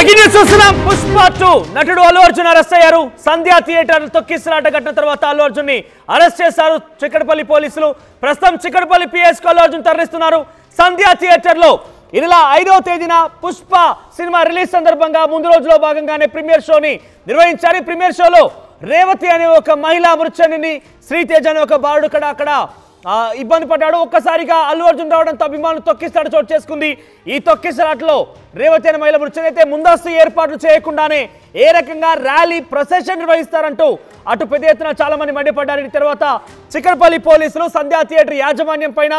Breaking news చూస్తున్నాం. పుష్ప 2 నటుడు Allu Arjun arrest అయ్యారు. సంధ్యా థియేటర్ తొక్కిసలాట ఘటన తర్వాత అల్లు అర్జున్ ని అరెస్ట్ చేశారు చిక్కడపల్లి పోలీసులు. ప్రస్తుతం చిక్కడపల్లి పిఎస్ కు అల్లు అర్జున్ తరలిస్తున్నారు. సంధ్యా థియేటర్ లో ఈ నెల 5వ తేదీన పుష్ప సినిమా రిలీజ్ సందర్భంగా ముందు రోజులో భాగంగానే ప్రీమియర్ షోని నిర్వహించారు. ఈ ప్రీమియర్ షోలో రేవతి అనే ఒక మహిళా మృత్యుని శ్రీతేజ్ అనే ఒక బాలుడు అక్కడ ఇబ్బంది పడ్డాడు. ఒక్కసారిగా అల్లు అర్జున్ రావడంతో అభిమానులు తొక్కిసలాట చోటు చేసుకుంది. ఈ తొక్కిసలాటలో రేవతి అనే మహిళ మృత్యుని అయితే ముందస్తు ఏర్పాట్లు చేయకుండానే ఏ రకంగా ర్యాలీ ప్రొసెషన్ నిర్వహిస్తారంటూ అటు పెద్ద ఎత్తున చాలా మంది మండిపడ్డారు. ఈ తర్వాత చిక్కడపల్లి పోలీసులు సంధ్యా థియేటర్ యాజమాన్యం పైన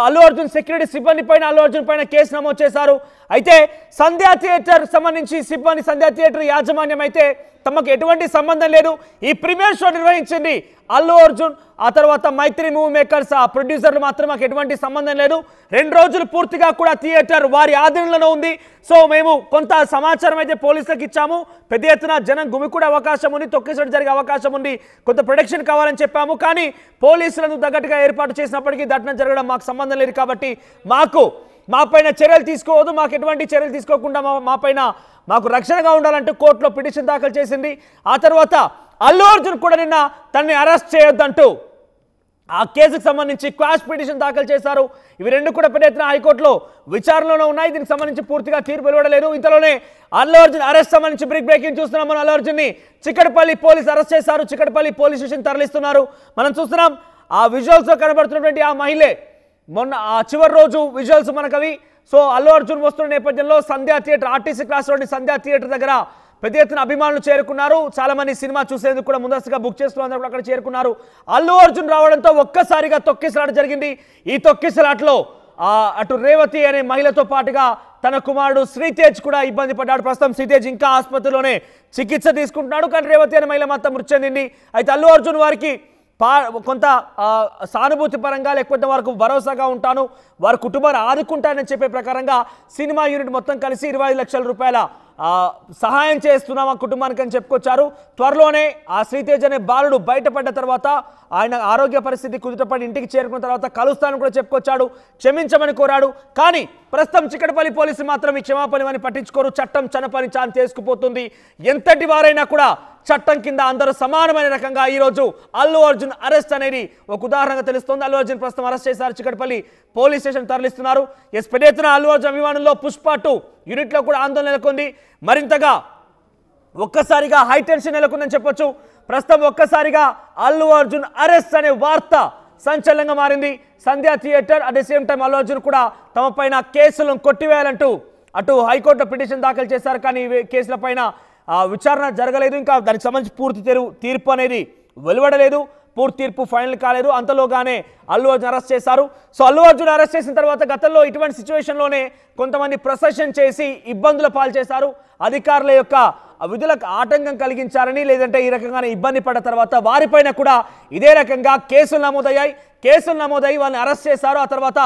అల్లు అర్జున్ సెక్యూరిటీ సిబ్బంది పైన అల్లు అర్జున్ పైన కేసు నమోదు చేశారు. అయితే సంధ్యా థియేటర్ సంబంధించి సిబ్బంది సంధ్యా థియేటర్ యాజమాన్యం అయితే తమకు ఎటువంటి సంబంధం లేదు, ఈ ప్రీమియర్ షో నిర్వహించింది అల్లు అర్జున్, ఆ తర్వాత మైత్రి మూవీ మేకర్స్ ప్రొడ్యూసర్లు మాత్రం మాకు ఎటువంటి సంబంధం లేదు. 2 రోజులు పూర్తిగా కూడా థియేటర్ వారి ఆధీనంలో ఉంది. సో మేము కొంత సమాచారం అయితే పోలీసులకు ఇచ్చాము, పెద్ద ఎత్తున జనం గుమికూడే అవకాశం ఉంది, తొక్కిసలాట జరిగే అవకాశం ఉంది, కొంత ప్రొటెక్షన్ కావాలని చెప్పాము. కానీ పోలీసులను తగ్గట్టుగా ఏర్పాటు చేసినప్పటికీ ఘటన జరగడం మాకు సంబంధం లేదు కాబట్టి మాపైన చర్యలు తీసుకోవద్దు, మాకు ఎటువంటి చర్యలు తీసుకోకుండా మాకు రక్షణగా ఉండాలంటూ కోర్టులో పిటిషన్ దాఖలు చేసింది. ఆ తర్వాత అల్లు అర్జున్ కూడా నిన్న తనని అరెస్ట్ చేయొద్దంటూ ఆ కేసుకు సంబంధించి క్వాష్ పిటిషన్ దాఖలు చేశారు. ఇవి 2 కూడా పెద్ద ఎత్తున హైకోర్టులో విచారణలో ఉన్నాయి. దీనికి సంబంధించి పూర్తిగా తీర్పు వెలువడలేదు. ఇంతలోనే అల్లు అర్జున్ అరెస్ట్ సంబంధించి బ్రేకింగ్ చూస్తున్నాం. మనం అల్లు అర్జున్ ని చిక్కడపల్లి పోలీసు అరెస్ట్ చేశారు, చిక్కడపల్లి పోలీస్ స్టేషన్ తరలిస్తున్నారు. మనం చూస్తున్నాం ఆ విజువల్స్ లో కనబడుతున్నటువంటి ఆ మహిళే మొన్న ఆ చివరి రోజు విజువల్స్ మనకవి. సో అల్లు అర్జున్ వస్తున్న నేపథ్యంలో సంధ్యా థియేటర్ ఆర్టీసీ క్లాస్ రోడ్ సంధ్యా థియేటర్ దగ్గర పెద్ద ఎత్తున అభిమానులు చేరుకున్నారు. చాలా మంది సినిమా చూసేందుకు కూడా ముందస్తుగా బుక్ చేసుకున్న అక్కడ చేరుకున్నారు. అల్లు అర్జున్ రావడంతో ఒక్కసారిగా తొక్కిసలాట జరిగింది. ఈ తొక్కిసలాటలో అటు రేవతి అనే మహిళతో పాటుగా తన కుమారుడు శ్రీతేజ్ కూడా ఇబ్బంది పడ్డాడు. ప్రస్తుతం శ్రీతేజ్ ఇంకా ఆసుపత్రిలోనే చికిత్స తీసుకుంటున్నాడు. కానీ రేవతి అనే మహిళ మాత్రం మృతి చెందింది. అయితే అల్లు అర్జున్ వారికి కొంత సానుభూతి పరంగా లేకపోతే వారికి భరోసాగా ఉంటాను, వారి కుటుంబాన్ని ఆదుకుంటానని చెప్పే ప్రకారంగా సినిమా యూనిట్ మొత్తం కలిసి 25 లక్షల రూపాయల సహాయం చేస్తున్నాం ఆ కుటుంబానికి అని చెప్పుకొచ్చారు. త్వరలోనే ఆ శ్రీతేజ్ అనే బాలుడు బయటపడ్డ తర్వాత ఆయన ఆరోగ్య పరిస్థితి కుదుటపడి ఇంటికి చేరుకున్న తర్వాత కలుస్తానని కూడా చెప్పుకొచ్చాడు, క్షమించమని కోరాడు. కానీ ప్రస్తుతం చిక్కడపల్లి పోలీసులు మాత్రం ఈ క్షమాపణని పట్టించుకోరు. చట్టం చనపని చాన్ చేసుకుపోతుంది. ఎంతటి వారైనా కూడా చట్టం కింద అందరూ సమానమైన రకంగా ఈరోజు అల్లు అర్జున్ అరెస్ట్ అనేది ఒక ఉదాహరణగా తెలుస్తోంది. అల్లు అర్జున్ ప్రస్తుతం అరెస్ట్ చేశారు, చిక్కడపల్లి పోలీస్ స్టేషన్ తరలిస్తున్నారు. పెద్ద ఎత్తున అల్లు అర్జున్ అభిమానుల్లో పుష్ప 2 యూనిట్లో కూడా ఆందోళన నెలకొంది. మరింతగా ఒక్కసారిగా హై టెన్షన్ నెలకొందని చెప్పొచ్చు. ప్రస్తుతం ఒక్కసారిగా అల్లు అర్జున్ అరెస్ట్ అనే వార్త సంచలనంగా మారింది. Sandhya theatre at the same time Allu Arjun కూడా తమ పైన కేసులను కొట్టివేయాలంటూ అటు హైకోర్టులో పిటిషన్ దాఖలు చేశారు. కానీ ఈ కేసుల పైన విచారణ జరగలేదు, ఇంకా దానికి సంబంధించి పూర్తి తీర్పు అనేది వెలువడలేదు, పూర్తి తీర్పు ఫైనల్ కాలేదు. అంతలోగానే అల్లు అర్జున్ అరెస్ట్ చేశారు. సో అల్లు అర్జున్ అరెస్ట్ చేసిన తర్వాత గతంలో ఇటువంటి సిచ్యువేషన్లోనే కొంతమంది ప్రొసెషన్ చేసి ఇబ్బందుల పాలు చేశారు. అధికారుల యొక్క విధులకు ఆటంకం కలిగించారని, లేదంటే ఈ రకంగానే ఇబ్బంది పడ్డ తర్వాత వారిపైన కూడా ఇదే రకంగా కేసులు నమోదయ్యాయి. కేసులు నమోదయ్యి వాళ్ళని అరెస్ట్ చేశారు. ఆ తర్వాత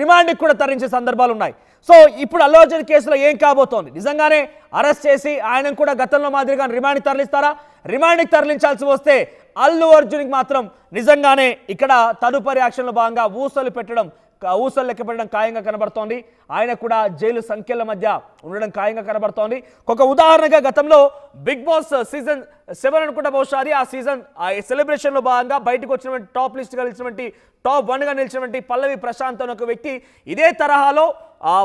రిమాండ్కి కూడా తరలించే సందర్భాలు ఉన్నాయి. సో ఇప్పుడు అల్లు అర్జున్ కేసులో ఏం కాబోతోంది? నిజంగానే అరెస్ట్ చేసి ఆయన కూడా గతంలో మాదిరిగా రిమాండ్కి తరలిస్తారా? రిమాండ్కి తరలించాల్సి వస్తే అల్లు అర్జున్కి మాత్రం నిజంగానే ఇక్కడ తదుపరి యాక్షన్లో భాగంగా ఊసలు లెక్క పెట్టడం ఖాయంగా కనబడుతోంది. ఆయన కూడా జైలు సంఖ్యల మధ్య ఉండడం ఖాయంగా కనబడుతోంది. ఒక ఉదాహరణగా గతంలో బిగ్ బాస్ సీజన్ 7 అనుకుంటా బహుశా ఆ సీజన్ సెలబ్రేషన్లో భాగంగా బయటకు వచ్చినటువంటి టాప్ లిస్ట్గా నిలిచినటువంటి టాప్ 1గా నిలిచినటువంటి పల్లవి ప్రశాంత్ అనే ఒక వ్యక్తి ఇదే తరహాలో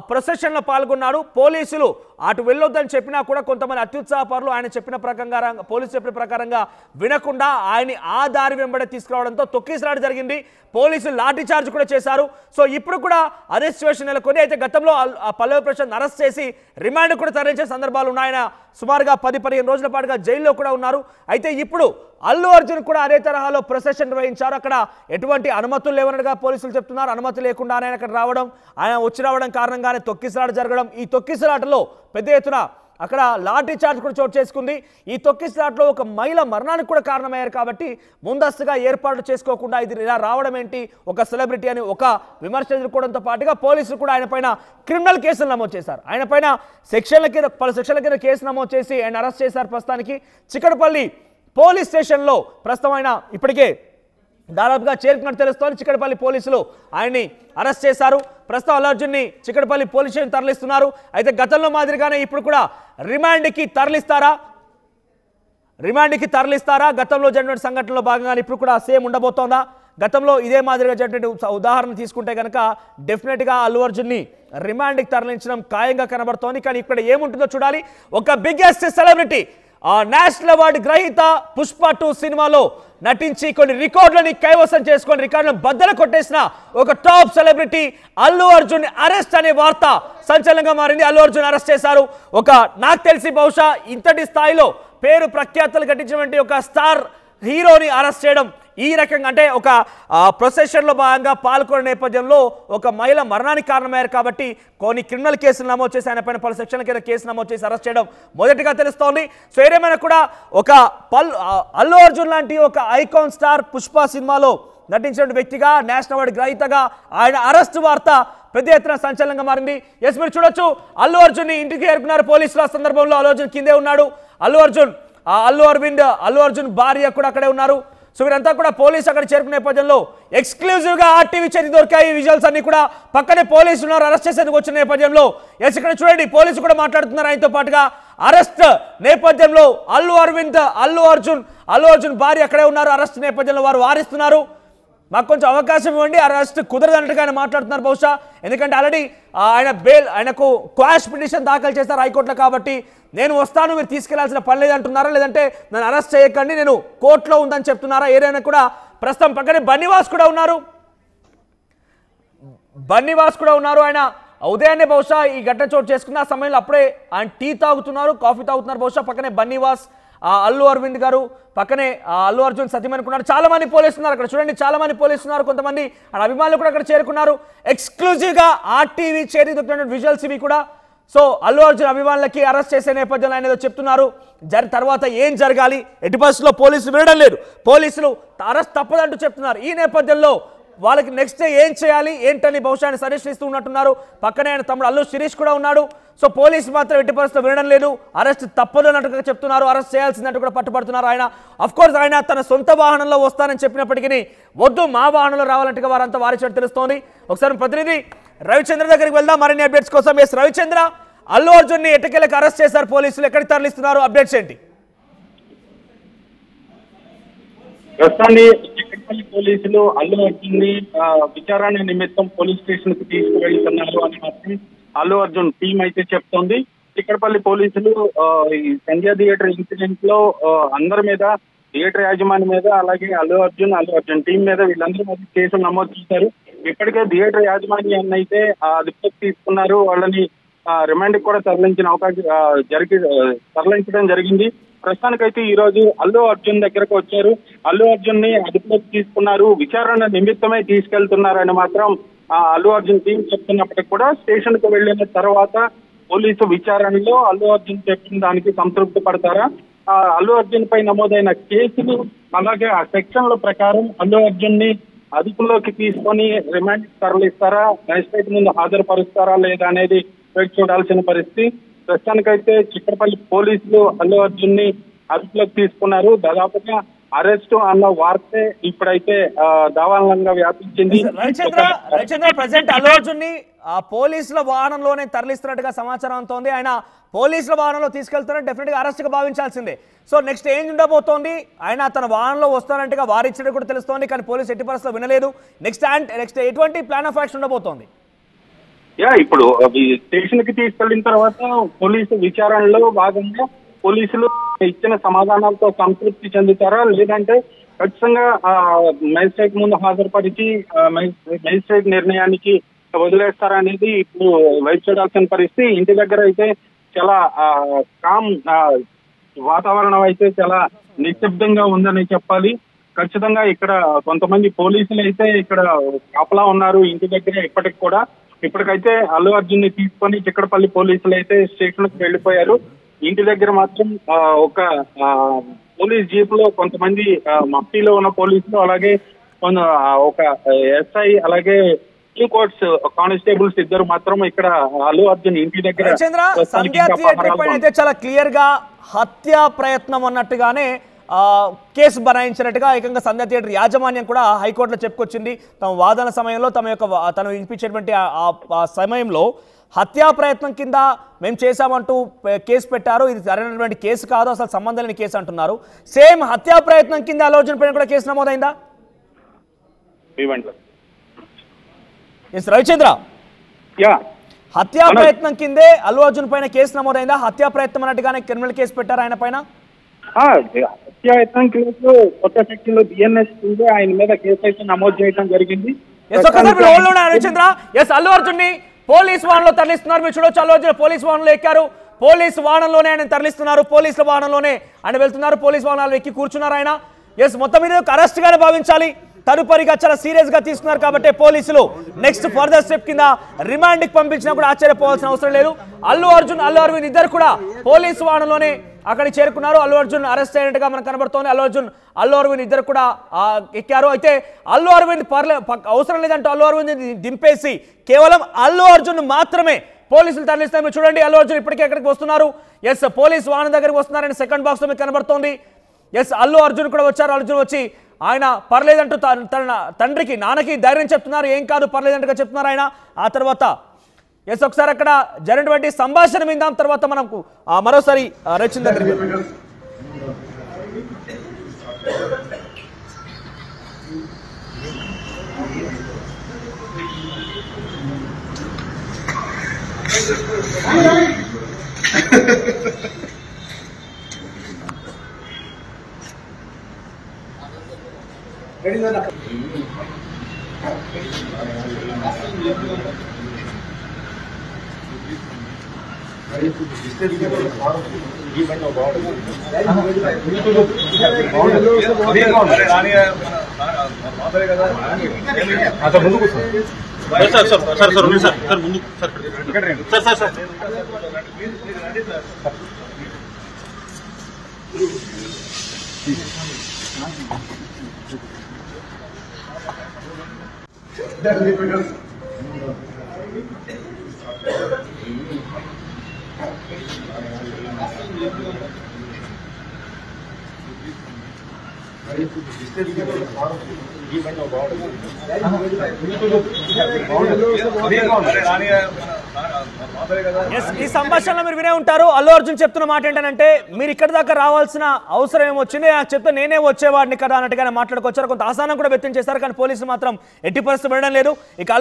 ప్రొసెషన్లో పాల్గొన్నాడు. పోలీసులు అటు వెళ్ళొద్దని చెప్పినా కూడా కొంతమంది అత్యుత్సాహపరులు ఆయన చెప్పిన ప్రకారంగా పోలీసు చెప్పిన ప్రకారంగా వినకుండా ఆయన్ని ఆ దారి వెంబడే తీసుకురావడంతో తొక్కిసలాట జరిగింది. పోలీసులు లాఠీ చార్జ్ కూడా చేశారు. సో ఇప్పుడు కూడా అదే సిచ్యువేషన్ నెలకొని అయితే గతంలో పల్లవి ప్రశాంత్ అరెస్ట్ చేసి రిమాండ్ కూడా తరలించే సందర్భాలు ఉన్నాయి. ఆయన సుమారుగా 10-15 రోజుల పాటుగా జైల్లో కూడా ఉన్నారు. అయితే ఇప్పుడు అల్లు అర్జున్ కూడా అదే తరహాలో ప్రొసెషన్ నిర్వహించారు. అక్కడ ఎటువంటి అనుమతులు లేవనగా పోలీసులు చెప్తున్నారు. అనుమతి లేకుండా ఆయన అక్కడ రావడం, ఆయన వచ్చి రావడం కారణంగానే తొక్కిసలాట జరగడం. ఈ తొక్కిసలాటలో పెద్ద ఎత్తున అక్కడ లాఠీ చార్జ్ కూడా చోటు చేసుకుంది. ఈ తొక్కిసలాటలో ఒక మహిళ మరణానికి కూడా కారణమయ్యారు. కాబట్టి ముందస్తుగా ఏర్పాట్లు చేసుకోకుండా ఇది ఇలా రావడం ఏంటి, ఒక సెలబ్రిటీ అని ఒక విమర్శ ఎదుర్కోవడంతో పాటుగా పోలీసులు కూడా ఆయన పైన క్రిమినల్ కేసులు నమోదు చేశారు. ఆయన పైన పలు సెక్షన్ల కింద కేసు నమోదు చేసి ఆయన అరెస్ట్ చేశారు. ప్రస్తుతానికి చిక్కడపల్లి పోలీస్ స్టేషన్లో ప్రస్తుతం ఆయన ఇప్పటికే దాదాపుగా చేరుకున్నట్టు తెలుస్తోంది. చిక్కడపల్లి పోలీసులు ఆయన్ని అరెస్ట్ చేశారు. ప్రస్తుతం అల్లు అర్జున్ని చిక్కడపల్లి పోలీస్ స్టేషన్ తరలిస్తున్నారు. అయితే గతంలో మాదిరిగానే ఇప్పుడు కూడా రిమాండ్కి తరలిస్తారా? గతంలో జరిగిన సంఘటనలో భాగంగా ఇప్పుడు కూడా సేమ్ ఉండబోతోందా? గతంలో ఇదే మాదిరిగా జరిగినట్టు ఉదాహరణ తీసుకుంటే కనుక డెఫినెట్గా అల్లు అర్జున్ని రిమాండ్కి తరలించడం ఖాయంగా కనబడుతోంది. కానీ ఇక్కడ ఏముంటుందో చూడాలి. ఒక బిగ్గెస్ట్ సెలబ్రిటీ, నేషనల్ అవార్డు గ్రహీత పుష్ప 2 సినిమాలో నటించి కొన్ని రికార్డులని కైవసం చేసుకొని రికార్డులను బద్దలు కొట్టేసిన ఒక top celebrity Allu Arjun arrest అనే వార్త సంచలనంగా మారింది. అల్లు అర్జున్ అరెస్ట్ చేశారు. నాకు తెలిసి బహుశా ఇంతటి స్థాయిలో పేరు ప్రఖ్యాతలు గట్టించినటువంటి ఒక స్టార్ హీరోని అరెస్ట్ చేయడం ఈ రకంగా, అంటే ఒక ప్రొసెషన్లో భాగంగా పాల్గొనే నేపథ్యంలో ఒక మహిళ మరణానికి కారణమయ్యారు కాబట్టి కొన్ని క్రిమినల్ కేసులు నమోదు చేసి ఆయన పైన పలు సెక్షన్ల కింద కేసు నమోదు చేసి అరెస్ట్ చేయడం మొదటిగా తెలుస్తోంది. సో ఏదేమైనా కూడా ఒక అల్లు అర్జున్ లాంటి ఒక ఐకాన్ స్టార్ పుష్ప సినిమాలో నటించిన వ్యక్తిగా, నేషనల్ అవార్డు గ్రహీతగా ఆయన అరెస్ట్ వార్త పెద్ద ఎత్తున సంచలనంగా మారింది. ఎస్, మీరు చూడొచ్చు, అల్లు అర్జున్ని ఇంటికి చేరుకున్నారు పోలీసులు. ఆ సందర్భంలో అల్లు అర్జున్ కిందే ఉన్నాడు. అల్లు అర్జున్ భార్య కూడా అక్కడే ఉన్నారు. సో వీరంతా కూడా పోలీసు అక్కడ చేరుకునే నేపథ్యంలో ఎక్స్క్లూజివ్గా ఆర్టీవీ చేతి దొరికాయి విజువల్స్ అన్ని కూడా. పక్కనే పోలీసులు ఉన్నారు అరెస్ట్ చేసేందుకు వచ్చిన నేపథ్యంలో. ఎస్, ఇక్కడ చూడండి, పోలీసు కూడా మాట్లాడుతున్నారు ఆయనతో పాటుగా. అరెస్ట్ నేపథ్యంలో అల్లు అర్జున్ భార్య అక్కడే ఉన్నారు. అరెస్ట్ నేపథ్యంలో వారు వారిస్తున్నారు. మాకు కొంచెం అవకాశం ఇవ్వండి, అరెస్ట్ కుదరదన్నట్టుగా ఆయన మాట్లాడుతున్నారు బహుశా. ఎందుకంటే ఆల్రెడీ ఆయనకు క్వాష్ పిటిషన్ దాఖలు చేశారు హైకోర్టులో. కాబట్టి నేను వస్తాను, మీరు తీసుకెళ్లాల్సిన పని లేదంటున్నారా, లేదంటే నన్ను అరెస్ట్ చేయకండి, నేను కోర్టులో ఉందని చెప్తున్నారా? ఏదైనా కూడా ప్రస్తుతం పక్కనే బన్నీవాస్ కూడా ఉన్నారు. ఆయన ఉదయాన్నే బహుశా ఈ ఘటన చోటు చేసుకున్న ఆ సమయంలో అప్పుడే ఆయన టీ తాగుతున్నారు, కాఫీ తాగుతున్నారు బహుశా. పక్కనే బన్నీవాస్, అల్లు అరవింద్ గారు, పక్కనే అల్లు అర్జున్ సతీమణి చాలా మంది పోలీసులు ఉన్నారు అక్కడ. చూడండి, చాలా మంది పోలీసులు ఉన్నారు. కొంతమంది అభిమానులు కూడా అక్కడ చేరుకున్నారు. ఎక్స్క్లూజివ్గా ఆర్టీవీ చేరి దొరికిన విజువల్స్ ఇవి కూడా. సో అల్లు అర్జున్ అభిమానులకి అరెస్ట్ చేసే నేపథ్యంలో ఆయన ఏదో చెప్తున్నారు. తర్వాత ఏం జరగాలి, ఎట్టి పరిస్థితుల్లో పోలీసులు వినడం లేదు, పోలీసులు అరెస్ట్ తప్పదంటూ చెప్తున్నారు. ఈ నేపథ్యంలో వాళ్ళకి నెక్స్ట్ డే ఏం చేయాలి ఏంటని బహుశా ఆయన సజెషన్ ఇస్తూ ఉన్నట్టున్నారు. పక్కనే ఆయన తమ్ముడు అల్లు శిరీష్ కూడా ఉన్నాడు. సో పోలీసు మాత్రం ఎట్టి పరిస్థితుల్లో వినడం లేదు, అరెస్ట్ తప్పదు అన్నట్టుగా చెప్తున్నారు, అరెస్ట్ చేయాల్సిందంటూ కూడా పట్టుబడుతున్నారు. ఆయన అఫ్కోర్స్ ఆయన తన సొంత వాహనంలో వస్తానని చెప్పినప్పటికీ వద్దు, మా వాహనంలో రావాలంటగా వారంతా వారిచేట్టు తెలుస్తోంది. ఒకసారి ప్రతినిధి రవిచంద్ర దగ్గరికి వెళ్దాం మరిన్ని అప్డేట్స్ కోసం. ఎస్ రవిచంద్ర, అల్లు అర్జున్ని ఎట్టకేలకు అరెస్ట్ చేశారు పోలీసులు, ఎక్కడికి తరలిస్తున్నారు, అప్డేట్స్ ఏంటి? ప్రస్తుతాన్ని చిక్కడపల్లి పోలీసులు అల్లు అర్జున్ విచారణ నిమిత్తం పోలీస్ స్టేషన్ కు తీసుకువెళ్తున్నారు అని మాత్రం అల్లు అర్జున్ టీం అయితే చెప్తోంది. చిక్కడపల్లి పోలీసులు ఈ సంధ్యా థియేటర్ ఇన్సిడెంట్ లో అందరి మీద, థియేటర్ యాజమాని మీద, అలాగే అల్లు అర్జున్ టీం మీద, వీళ్ళందరి మీద కేసులు నమోదు చేశారు. ఇప్పటికే థియేటర్ యాజమాన్యాన్ని అయితే అదుపులోకి తీసుకున్నారు. వాళ్ళని రిమాండ్ కూడా తరలించడం జరిగింది. ప్రస్తుతానికైతే ఈ రోజు అల్లు అర్జున్ దగ్గరకు వచ్చారు. అల్లు అర్జున్ ని అదుపులోకి తీసుకున్నారు, విచారణ నిమిత్తమే తీసుకెళ్తున్నారని మాత్రం అల్లు అర్జున్ టీం చెప్తున్నప్పటికీ కూడా స్టేషన్ కు వెళ్లిన తర్వాత పోలీసు విచారణలో అల్లు అర్జున్ చెప్పిన దానికి సంతృప్తి పడతారా, అల్లు అర్జున్ పై నమోదైన కేసులు అలాగే ఆ సెక్షన్ల ప్రకారం అల్లు అర్జున్ ని అదుపులోకి తీసుకొని రిమాండ్ తరలిస్తారా, మ్యాజిస్ట్రేట్ ముందు హాజరుపరుస్తారా లేదా అనేది వేచి చూడాల్సిన పరిస్థితి. ప్రస్తుతానికైతే చిక్కడపల్లి పోలీసులు అల్లు అర్జున్ ని అదుపులోకి తీసుకున్నారు. దాదాపుగా అరెస్ట్ అన్న వార్తే ఇప్పుడైతే దావానంగా వ్యాపించింది. రవిచంద్ర, ప్రెసెంట్ అల్లు అర్జున్ ని పోలీసుల వాహనంలోనే తరలిస్తున్నట్టుగా సమాచారం అంతోంది. ఆయన పోలీసుల వాహనంలో తీసుకెళ్తున్నట్టు డెఫినెట్ గా అరెస్ట్ గా భావించాల్సిందే. సో నెక్స్ట్ ఏం ఉండబోతోంది? ఆయన తన వాహనంలో వస్తానంటగా వారిచ్చినట్టు కూడా తెలుస్తోంది, కానీ పోలీసు ఎట్టి పరిస్థితుల్లో వినలేదు. నెక్స్ట్ ఎటువంటి ప్లాన్ ఆఫ్ యాక్షన్ ఉండబోతోంది? ఇప్పుడు స్టేషన్ కి తీసుకెళ్లిన తర్వాత పోలీసు విచారణలో భాగంగా పోలీసులు ఇచ్చిన సమాధానాలతో సంతృప్తి చెందుతారా, లేదంటే ఖచ్చితంగా మ్యాజిస్ట్రేట్ ముందు హాజరుపరిచి మ్యాజిస్ట్రేట్ నిర్ణయానికి వదిలేస్తారా అనేది ఇప్పుడు వైపు చూడాల్సిన పరిస్థితి. ఇంటి దగ్గర అయితే చాలా కామ్ వాతావరణం అయితే చాలా నిశ్శబ్దంగా ఉందని చెప్పాలి. ఖచ్చితంగా ఇక్కడ కొంతమంది పోలీసులు అయితే ఇక్కడ కాపలా ఉన్నారు ఇంటి దగ్గర ఇప్పటికి కూడా. ఇప్పటికైతే అల్లు అర్జున్ ని తీసుకొని చిక్కడపల్లి పోలీసులు అయితే స్టేషన్ కు వెళ్లిపోయారు. ఇంటి దగ్గర మాత్రం ఒక పోలీస్ జీప్ లో కొంతమంది మఫ్టీలో ఉన్న పోలీసులు, అలాగే ఒక ఎస్ఐ, అలాగే టూ కోర్ట్స్ కానిస్టేబుల్స్ ఇద్దరు మాత్రం ఇక్కడ అల్లు అర్జున్ ఇంటి దగ్గర సంధ్యా థియేటర్ పైన అయితే చాలా క్లియర్ గా హత్యా ప్రయత్నం అన్నట్టుగానే కేసు బనాయించినట్టుగా ఏకంగా సంధ్య థియేటర్ యాజమాన్యం కూడా హైకోర్టులో చెప్పుకొచ్చింది. తమ వాదన సమయంలో తను వినిపించేటువంటి ఆ సమయంలో హత్యా ప్రయత్నం కింద మేము చేశామంటూ కేసు పెట్టారు. ఇది సరైనటువంటి కేసు కాదు, అసలు సంబంధం లేని కేసు అంటున్నారు. సేమ్ హత్యా ప్రయత్నం కింద అల్లు అర్జున్ పైన కూడా కేసు నమోదైందా? రవిచంద్ర, హత్యా ప్రయత్నం కిందే అల్లు అర్జున్ పైన కేసు నమోదైందా? హత్యా ప్రయత్నం అన్నట్టుగానే క్రిమినల్ కేసు పెట్టారు ఆయన పైన? హత్యాయత్నం కేసు కొత్త సెక్షన్ లో బిఎన్ఎస్ కింద ఆయన మీద కేసు అయితే నమోదు చేయడం జరిగింది. రవిచంద్ర, అల్లు అర్జున్ ని పోలీస్ వాహనంలో తరలిస్తున్నారు. మీరు చూడొచ్చు, అల్లు అర్జున్ పోలీస్ వాహనంలో ఎక్కారు. పోలీస్ వాహనంలోనే ఆయన తరలిస్తున్నారు. పోలీసుల వాహనంలోనే ఆయన వెళ్తున్నారు. పోలీస్ వాహనాలు ఎక్కి కూర్చున్నారు ఆయన. మొత్తం మీద అరెస్ట్ గానే భావించాలి. తదుపరిగా చాలా సీరియస్ గా తీసుకున్నారు కాబట్టి పోలీసులు నెక్స్ట్ ఫర్దర్ స్టెప్ కింద రిమాండ్ కి పంపించినా కూడా ఆశ్చర్యపోవాల్సిన అవసరం లేదు. అల్లు అర్జున్, అల్లు అరవింద్ ఇద్దరు కూడా పోలీసు వాహనంలోనే అక్కడికి చేరుకున్నారు. అల్లు అర్జున్ అరెస్ట్ అయినట్టుగా మనకు కనబడుతోంది. అల్లు అరవింద్ ఇద్దరు కూడా ఎక్కారు. అయితే అల్లు అరవింద్ అవసరం లేదంటూ అల్లు అరవింద్ దింపేసి కేవలం అల్లు అర్జున్ మాత్రమే పోలీసులు తరలిస్తారు. మీరు చూడండి, అల్లు అర్జున్ ఇప్పటికే ఎక్కడికి వస్తున్నారు. పోలీస్ వాహనం దగ్గరికి వస్తున్నారని సెకండ్ బాక్స్ లో మీకు కనబడుతోంది. అల్లు అర్జున్ కూడా వచ్చారు. అర్జున్ వచ్చి ఆయన పర్లేదంటూ తన తండ్రికి, నాన్నకి ధైర్యం చెప్తున్నారు. ఏం కాదు, పర్లేదంటగా చెప్తున్నారు ఆయన. ఆ తర్వాత ఒకసారి అక్కడ జరిగినటువంటి సంభాషణ విందాం. తర్వాత మనకు మరోసారి రచింద ఈ సంభాషణలో మీరు వినే ఉంటారు. అల్లు అర్జున్ చెప్తున్న మాట ఏంటంటే, మీరు ఇక్కడ దాకా రావాల్సిన అవసరం ఏమొచ్చింది, నాకు చెప్తే నేనే వచ్చేవాడిని కదా అన్నట్టుగానే మాట్లాడుకొచ్చారు. కొంత ఆసానం కూడా వ్యక్తం చేశారు. కానీ పోలీసులు మాత్రం ఎట్టి పరిస్థితి వినడం లేదు. ఇక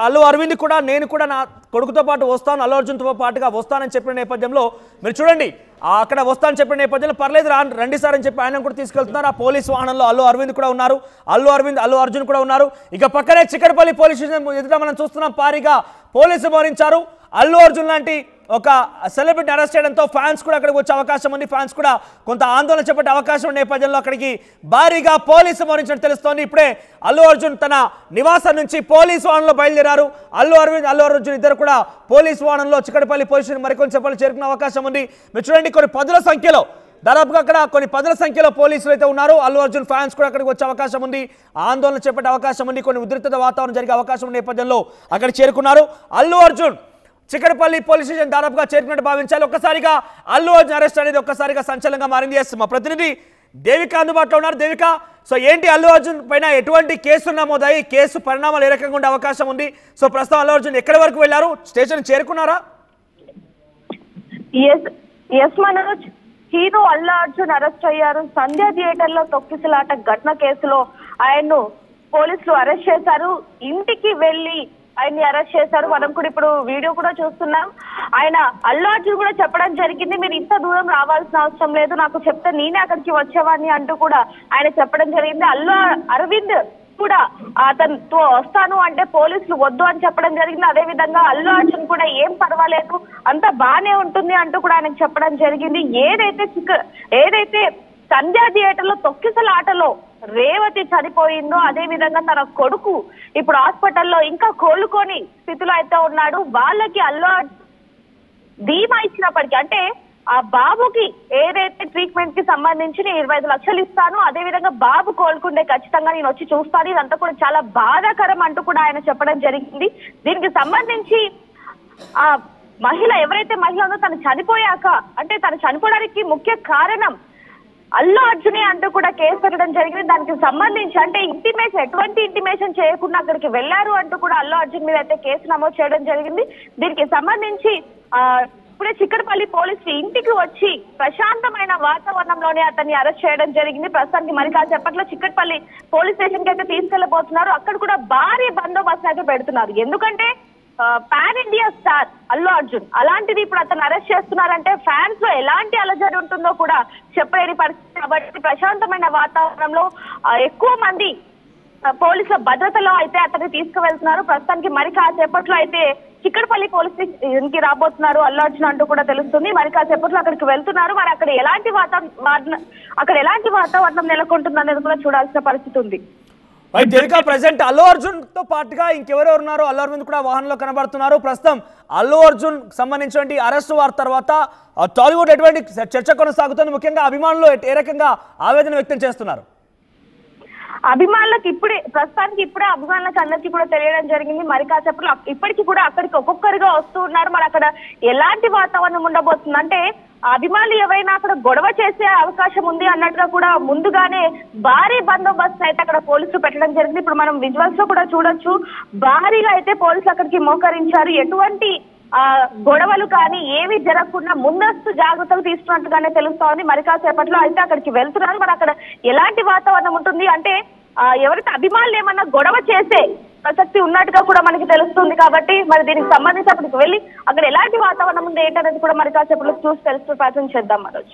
అల్లు అరవింద్ కూడా నేను కూడా నా కొడుకుతో పాటు వస్తాను, అల్లు అర్జున్తో పాటుగా వస్తానని చెప్పిన నేపథ్యంలో మీరు చూడండి, అక్కడ వస్తానని చెప్పిన నేపథ్యంలో పర్లేదు రండి సార్ అని చెప్పి ఆయన కూడా తీసుకెళ్తున్నారు. ఆ పోలీస్ వాహనంలో అల్లు అరవింద్ కూడా ఉన్నారు, అల్లు అర్జున్ కూడా ఉన్నారు. ఇక పక్కనే చిక్కడపల్లి పోలీస్ స్టేషన్ ఎదుట మనం చూస్తున్నాం, భారీగా పోలీసులు మోహరించారు. అల్లు అర్జున్ లాంటి ఒక సెలబ్రిటీ అరెస్ట్ చేయడంతో ఫ్యాన్స్ కూడా అక్కడికి వచ్చే అవకాశం ఉంది. ఫ్యాన్స్ కూడా కొంత ఆందోళన చేపట్టే అవకాశం ఉన్న నేపథ్యంలో అక్కడికి భారీగా పోలీసు మోహరించినట్టు తెలుస్తోంది. ఇప్పుడే అల్లు అర్జున్ తన నివాసం నుంచి పోలీసు వాహనంలో బయలుదేరారు. అల్లు అర్జున్ ఇద్దరు కూడా పోలీసు వాహనంలో చిక్కడపల్లి పోలీస్ స్టేషన్ మరికొంచెం చేరుకునే అవకాశం ఉంది. మీరు చూడండి, కొన్ని పదుల సంఖ్యలో, దాదాపుగా అక్కడ కొన్ని పదుల సంఖ్యలో పోలీసులు అయితే ఉన్నారు. అల్లు అర్జున్ ఫ్యాన్స్ కూడా అక్కడికి వచ్చే అవకాశం ఉంది. ఆందోళన చేపట్టే అవకాశం ఉంది. కొన్ని ఉద్రిక్తత వాతావరణం జరిగే అవకాశం ఉన్న నేపథ్యంలో అక్కడ చేరుకున్నారు. అల్లు అర్జున్ చిక్కడపల్లి పోలీస్ స్టేషన్ దాదాపుగా చేరుకున్నట్టు భావించాలి. ఒక్కసారిగా అల్లు అర్జున్ అరెస్ట్ అనేది ఒక్కసారిగా సంచలనంగా మారింది. మా ప్రతినిధి దేవిక అందుబాటులో ఉన్నారు. దేవిక, సో ఏంటి అల్లు అర్జున్ పైన ఎటువంటి కేసులు నమోదాయి, కేసు పరిణామాలు ఏ రకంగా ఉండే అవకాశం ఉంది? సో ప్రస్తుతం అల్లు అర్జున్ ఎక్కడి వరకు వెళ్లారు, స్టేషన్ చేరుకున్నారా? మనోజ్, హీరో అల్లు అర్జున్ అరెస్ట్ అయ్యారు. సంధ్య థియేటర్ లో తొక్కిసలాట ఘటన కేసులో ఆయన్ను పోలీసులు అరెస్ట్ చేశారు. ఇంటికి వెళ్లి ఆయన్ని అరెస్ట్ చేశారు. మనం కూడా ఇప్పుడు వీడియో కూడా చూస్తున్నాం. ఆయన అల్లు అర్జున్ కూడా చెప్పడం జరిగింది, మీరు ఇంత దూరం రావాల్సిన అవసరం లేదు, నాకు చెప్తే నేనే అక్కడికి వచ్చేవాడిని అంటూ కూడా ఆయన చెప్పడం జరిగింది. అల్లు అరవింద్ కూడా అతనితో వస్తాను అంటే పోలీసులు వద్దు అని చెప్పడం జరిగింది. అదే విధంగా అల్లు అర్జున్ కూడా ఏం పర్వాలేదు, అంతా బానే ఉంటుంది అంటూ కూడా ఆయనకు చెప్పడం జరిగింది. ఏదైతే సంధ్య థియేటర్ లో తొక్కిసలాటలో రేవతి చనిపోయిందో అదే విధంగా తన కొడుకు ఇప్పుడు హాస్పిటల్లో ఇంకా కోలుకొని స్థితిలో అయితే ఉన్నాడు. వాళ్ళకి అల్లు ధీమా ఇచ్చినప్పటికీ, అంటే ఆ బాబుకి ఏదైతే ట్రీట్మెంట్ కి సంబంధించి 25 లక్షలు ఇస్తాను, అదే విధంగా బాబు కోలుకుంటే ఖచ్చితంగా నేను వచ్చి చూస్తాను, ఇదంతా కూడా చాలా బాధాకరం అంటూ కూడా ఆయన చెప్పడం జరిగింది. దీనికి సంబంధించి ఆ ఎవరైతే మహిళ ఉందో తను చనిపోయాక, అంటే తను చనిపోవడానికి ముఖ్య కారణం అల్లు అర్జునే అంటూ కూడా కేసు పెట్టడం జరిగింది. దానికి సంబంధించి అంటే ఇంటిమేషన్, ఎటువంటి ఇంటిమేషన్ చేయకుండా అక్కడికి వెళ్లారు అంటూ కూడా అల్లు అర్జున్ మీద అయితే కేసు నమోదు చేయడం జరిగింది. దీనికి సంబంధించి ఇప్పుడే చిక్కడపల్లి పోలీసులు ఇంటికి వచ్చి ప్రశాంతమైన వాతావరణంలోనే అతన్ని అరెస్ట్ చేయడం జరిగింది. ప్రస్తుతానికి మరి కాసేపట్లో చిక్కడపల్లి పోలీస్ స్టేషన్ కి అయితే తీసుకెళ్లబోతున్నారు. అక్కడ కూడా భారీ బందోబస్తు అయితే పెడుతున్నారు. ఎందుకంటే pan India star Allu Arjun, అలాంటిది ఇప్పుడు అతను అరెస్ట్ చేస్తున్నారంటే ఫ్యాన్స్ లో ఎలాంటి అలజడి ఉంటుందో కూడా చెప్పలేని పరిస్థితి. కాబట్టి ప్రశాంతమైన వాతావరణంలో ఎక్కువ మంది పోలీసుల భద్రతలో అయితే అతన్ని తీసుకువెళ్తున్నారు. ప్రస్తుతానికి మరి కాసేపట్లో అయితే చిక్కడపల్లి పోలీస్ స్టేషన్ కి రాబోతున్నారు అల్లు అర్జున్ అంటూ కూడా తెలుస్తుంది. మరి కాసేపట్లో అక్కడికి వెళ్తున్నారు. మరి అక్కడ ఎలాంటి వాతావరణం నెలకొంటుంది అనేది కూడా చూడాల్సిన పరిస్థితి ఉంది. ప్రెసెంట్ అల్లు అర్జున్ తో పాటుగా ఇంకెవరెవరు ఉన్నారు? అల్లు అరవింద్ కూడా వాహనంలో కనబడుతున్నారు. ప్రస్తుతం అల్లు అర్జున్ సంబంధించిన అరెస్ట్ వారి తర్వాత టాలీవుడ్ ఎటువంటి చర్చ కొనసాగుతుంది? ముఖ్యంగా అభిమానులు ఏ రకంగా ఆవేదన వ్యక్తం చేస్తున్నారు? అభిమానులకు ప్రస్తుతానికి ఇప్పుడే అభిమానులకు అందరికీ కూడా తెలియడం జరిగింది. మరి కాసేపట్లో ఇప్పటికీ కూడా అక్కడికి ఒక్కొక్కరిగా వస్తూ ఉన్నారు. మరి అక్కడ ఎలాంటి వాతావరణం ఉండబోతుంది అంటే అభిమానులు ఎవరైనా అక్కడ గొడవ చేసే అవకాశం ఉంది అన్నట్టుగా కూడా ముందుగానే భారీ బందోబస్తు అయితే అక్కడ పోలీసులు పెట్టడం జరిగింది. ఇప్పుడు మనం విజువల్స్ లో కూడా చూడొచ్చు, భారీగా అయితే పోలీసులు అక్కడికి మోకరించారు. ఎటువంటి గొడవలు కానీ ఏవి జరగకుండా ముందస్తు జాగ్రత్తలు తీసుకున్నట్టుగానే తెలుస్తోంది. మరి కాసేపట్లో అయితే అక్కడికి వెళ్తున్నారు. మరి అక్కడ ఎలాంటి వాతావరణం ఉంటుంది అంటే ఎవరైతే అభిమానులు ఏమన్నా గొడవ చేసే ప్రసక్తి ఉన్నట్టుగా కూడా మనకి తెలుస్తుంది. కాబట్టి మరి దీనికి సంబంధించి అక్కడికి వెళ్ళి అక్కడ ఎలాంటి వాతావరణం ఉంది ఏంటనేది కూడా మరి కాసేపట్లో చూసి తెలుసుకునే ప్రయత్నం చేద్దాం. మనోజ్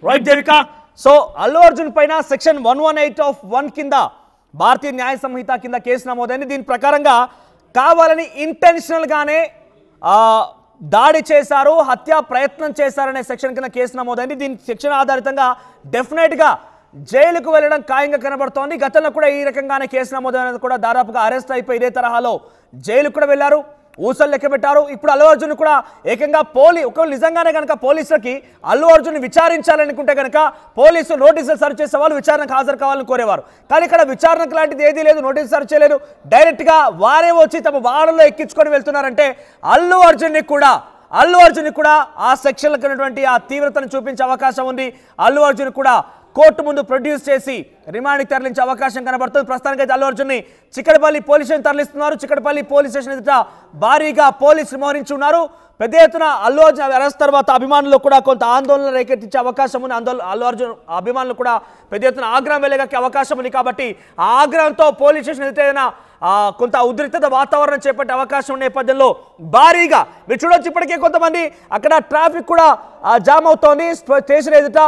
రైట్ దేవిక, సో అల్లు అర్జున్ పైన సెక్షన్ 118(1) కింద భారతీయ న్యాయ సంహిత కింద కేసు నమోదైంది. దీని ప్రకారంగా కావాలని ఇంటెన్షనల్ గానే దాడి చేశారు, హత్యా ప్రయత్నం చేశారనే సెక్షన్ కింద కేసు నమోదైంది. దీని సెక్షన్ ఆధారితంగా డెఫినెట్ గా జైలుకు వెళ్ళడం ఖాయంగా కనబడుతోంది. గతంలో కూడా ఈ రకంగానే కేసు నమోదైనది కూడా దాదాపుగా అరెస్ట్ అయిపోయి ఇదే తరహాలో జైలుకు కూడా వెళ్లారు, ఊసలు లెక్క పెట్టారు. ఇప్పుడు అల్లు అర్జున్ కూడా ఏకంగా ఒకవేళ నిజంగానే కనుక పోలీసులకి అల్లు అర్జున్ విచారించాలనుకుంటే కనుక పోలీసులు నోటీసులు సర్చ్ చేసే వాళ్ళు విచారణకు హాజరు కావాలని కోరేవారు. కానీ ఇక్కడ విచారణకు లాంటిది ఏదీ లేదు, నోటీసు సర్చ్ చేయలేదు. డైరెక్ట్ గా వారే వచ్చి తమ వాహనంలో ఎక్కించుకొని వెళ్తున్నారంటే అల్లు అర్జున్ కూడా ఆ సెక్షన్లకు ఉన్నటువంటి ఆ తీవ్రతను చూపించే అవకాశం ఉంది. అల్లు అర్జున్ కూడా కోర్టు ముందు ప్రొడ్యూస్ చేసి రిమాండ్కి తరలించే అవకాశం కనబడుతుంది. ప్రస్తుతానికి అల్లు అర్జున్ని చిక్కడపల్లి పోలీస్ స్టేషన్ తరలిస్తున్నారు. చిక్కడపల్లి పోలీస్ స్టేషన్ ఎదుట భారీగా పోలీసులు మోహరించి ఉన్నారు. పెద్ద ఎత్తున అల్లు అర్జున్ అరెస్ట్ తర్వాత అభిమానులు కూడా కొంత ఆందోళన రేకెత్తించే అవకాశం ఉంది. అల్లు అర్జున్ అభిమానులు కూడా పెద్ద ఎత్తున ఆగ్రహం వెలగక్కే అవకాశం ఉంది. కాబట్టి ఆ ఆగ్రహంతో పోలీస్ స్టేషన్ ఎదుట ఏదైనా కొంత ఉద్రిక్తత వాతావరణం చేపట్టే అవకాశం నేపథ్యంలో భారీగా మీరు చూడొచ్చు, ఇప్పటికే కొంతమంది అక్కడ ట్రాఫిక్ కూడా జామ్ అవుతోంది. స్టేషన్ ఎదుట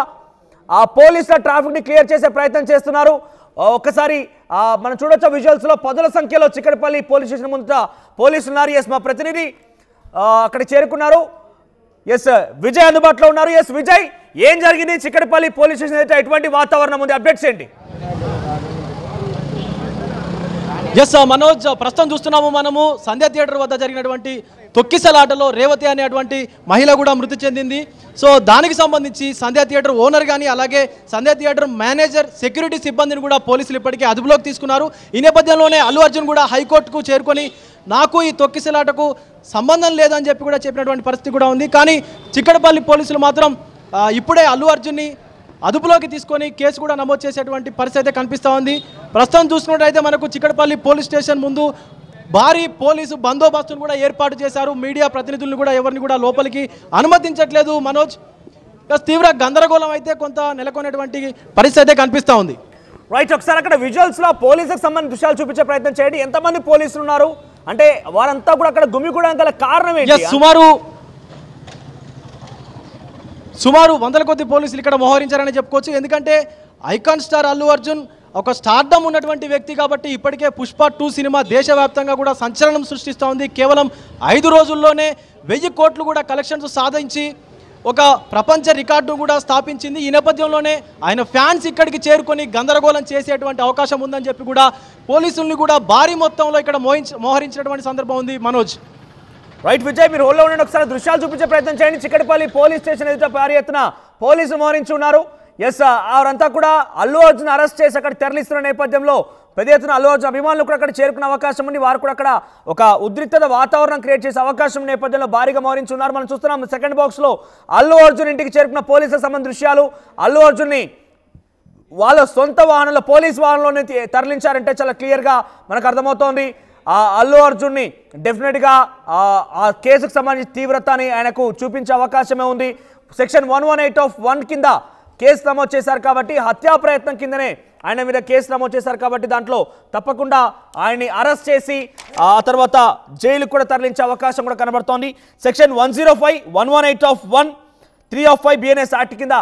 ఆ పోలీసుల ట్రాఫిక్ ని క్లియర్ చేసే ప్రయత్నం చేస్తున్నారు. ఒక్కసారి మనం చూడొచ్చు విజువల్స్ లో పదుల సంఖ్యలో చిక్కడపల్లి పోలీస్ స్టేషన్ ముందు పోలీసులు ఉన్నారు. ఎస్, మా ప్రతినిధి అక్కడికి చేరుకున్నారు. ఎస్, విజయ్ అందుబాటులో ఉన్నారు. ఎస్ విజయ్, ఏం జరిగింది చిక్కడపల్లి పోలీస్ స్టేషన్ అయితే ఎటువంటి వాతావరణం ఉంది? అప్డేట్స్ ఏంటి? ఎస్ మనోజ్, ప్రస్తుతం చూస్తున్నాము మనము సంధ్యా థియేటర్ వద్ద జరిగినటువంటి తొక్కిసలాటలో రేవతి అనేటువంటి మహిళ కూడా మృతి చెందింది. సో దానికి సంబంధించి సంధ్యా థియేటర్ ఓనర్ కానీ అలాగే సంధ్యా థియేటర్ మేనేజర్, సెక్యూరిటీ సిబ్బందిని కూడా పోలీసులు ఇప్పటికే అదుపులోకి తీసుకున్నారు. ఈ నేపథ్యంలోనే అల్లు అర్జున్ కూడా హైకోర్టుకు చేరుకొని నాకు ఈ తొక్కిసలాటకు సంబంధం లేదని చెప్పి కూడా చెప్పినటువంటి పరిస్థితి కూడా ఉంది. కానీ చిక్కడపల్లి పోలీసులు మాత్రం ఇప్పుడే అల్లు అర్జున్ని అదుపులోకి తీసుకొని కేసు కూడా నమోదు చేసేటువంటి పరిస్థితి అయితే కనిపిస్తూ ఉంది. ప్రస్తుతం చూసుకున్నట్టయితే మనకు చిక్కడపల్లి పోలీస్ స్టేషన్ ముందు భారీ పోలీసు బందోబస్తును కూడా ఏర్పాటు చేశారు. మీడియా ప్రతినిధులను కూడా ఎవరిని కూడా లోపలికి అనుమతించట్లేదు. మనోజ్, తీవ్ర గందరగోళం అయితే కొంత నెలకొనేటువంటి పరిస్థితి అయితే కనిపిస్తూ ఉంది. రైట్, ఒకసారి అక్కడ విజువల్స్ లో పోలీసులకు సంబంధించిన దృశ్యాలు చూపించే ప్రయత్నం చేయండి. ఎంతమంది పోలీసులు ఉన్నారు అంటే వారంతా కూడా అక్కడ గుమిగూడడానికి గల కారణం ఏంటి? సుమారు వందల కొద్ది పోలీసులు ఇక్కడ మోహరించారని చెప్పుకోవచ్చు. ఎందుకంటే ఐకాన్ స్టార్ అల్లు అర్జున్ ఒక స్టార్డమ్ ఉన్నటువంటి వ్యక్తి కాబట్టి ఇప్పటికే పుష్ప 2 సినిమా దేశవ్యాప్తంగా కూడా సంచలనం సృష్టిస్తూ ఉంది. కేవలం 5 రోజుల్లోనే 1000 కోట్లు కూడా కలెక్షన్స్ సాధించి ఒక ప్రపంచ రికార్డును కూడా స్థాపించింది. ఈ నేపథ్యంలోనే ఆయన ఫ్యాన్స్ ఇక్కడికి చేరుకొని గందరగోళం చేసేటువంటి అవకాశం ఉందని చెప్పి కూడా పోలీసుల్ని కూడా భారీ మొత్తంలో ఇక్కడ మోహరించినటువంటి సందర్భం ఉంది. మనోజ్, రైట్ విజయ్, మీరు హోల్లో ఉండండి. ఒకసారి దృశ్యాలు చూపించే ప్రయత్నం చేయండి. చిక్కడపల్లి పోలీస్ స్టేషన్ ఎదుట భారీ ఎత్తున పోలీసులు మోహరించి ఉన్నారు. ఎస్, వారంతా కూడా అల్లు అర్జున్ అరెస్ట్ చేసి అక్కడ తరలిస్తున్న నేపథ్యంలో పెద్ద ఎత్తున అల్లు అర్జున్ అభిమానులు కూడా అక్కడ చేరుకునే అవకాశం ఉంది. వారు కూడా అక్కడ ఒక ఉద్రిక్తత వాతావరణం క్రియేట్ చేసే అవకాశం నేపథ్యంలో భారీగా మోహరించి ఉన్నారు. మనం చూస్తున్నాం సెకండ్ బాక్స్ లో అల్లు అర్జున్ ఇంటికి చేరుకున్న పోలీసులకు సంబంధించిన దృశ్యాలు. అల్లు అర్జున్ని వాళ్ళ సొంత వాహనంలో పోలీస్ వాహనంలోనే తరలించారంటే చాలా క్లియర్గా మనకు అర్థమవుతోంది. అల్లు అర్జున్ని డెఫినెట్గా ఆ కేసుకు సంబంధించి తీవ్రతని ఆయనకు చూపించే అవకాశమే ఉంది. సెక్షన్ 118(1) కింద కేసు నమోదు చేశారు కాబట్టి, హత్యా ప్రయత్నం కిందనే ఆయన మీద కేసు నమోదు చేశారు కాబట్టి దాంట్లో తప్పకుండా ఆయన్ని అరెస్ట్ చేసి ఆ తర్వాత జైలుకు కూడా తరలించే అవకాశం కూడా కనబడుతోంది. సెక్షన్ 105, 118(1), 3(5) BNS యాక్ట్ కింద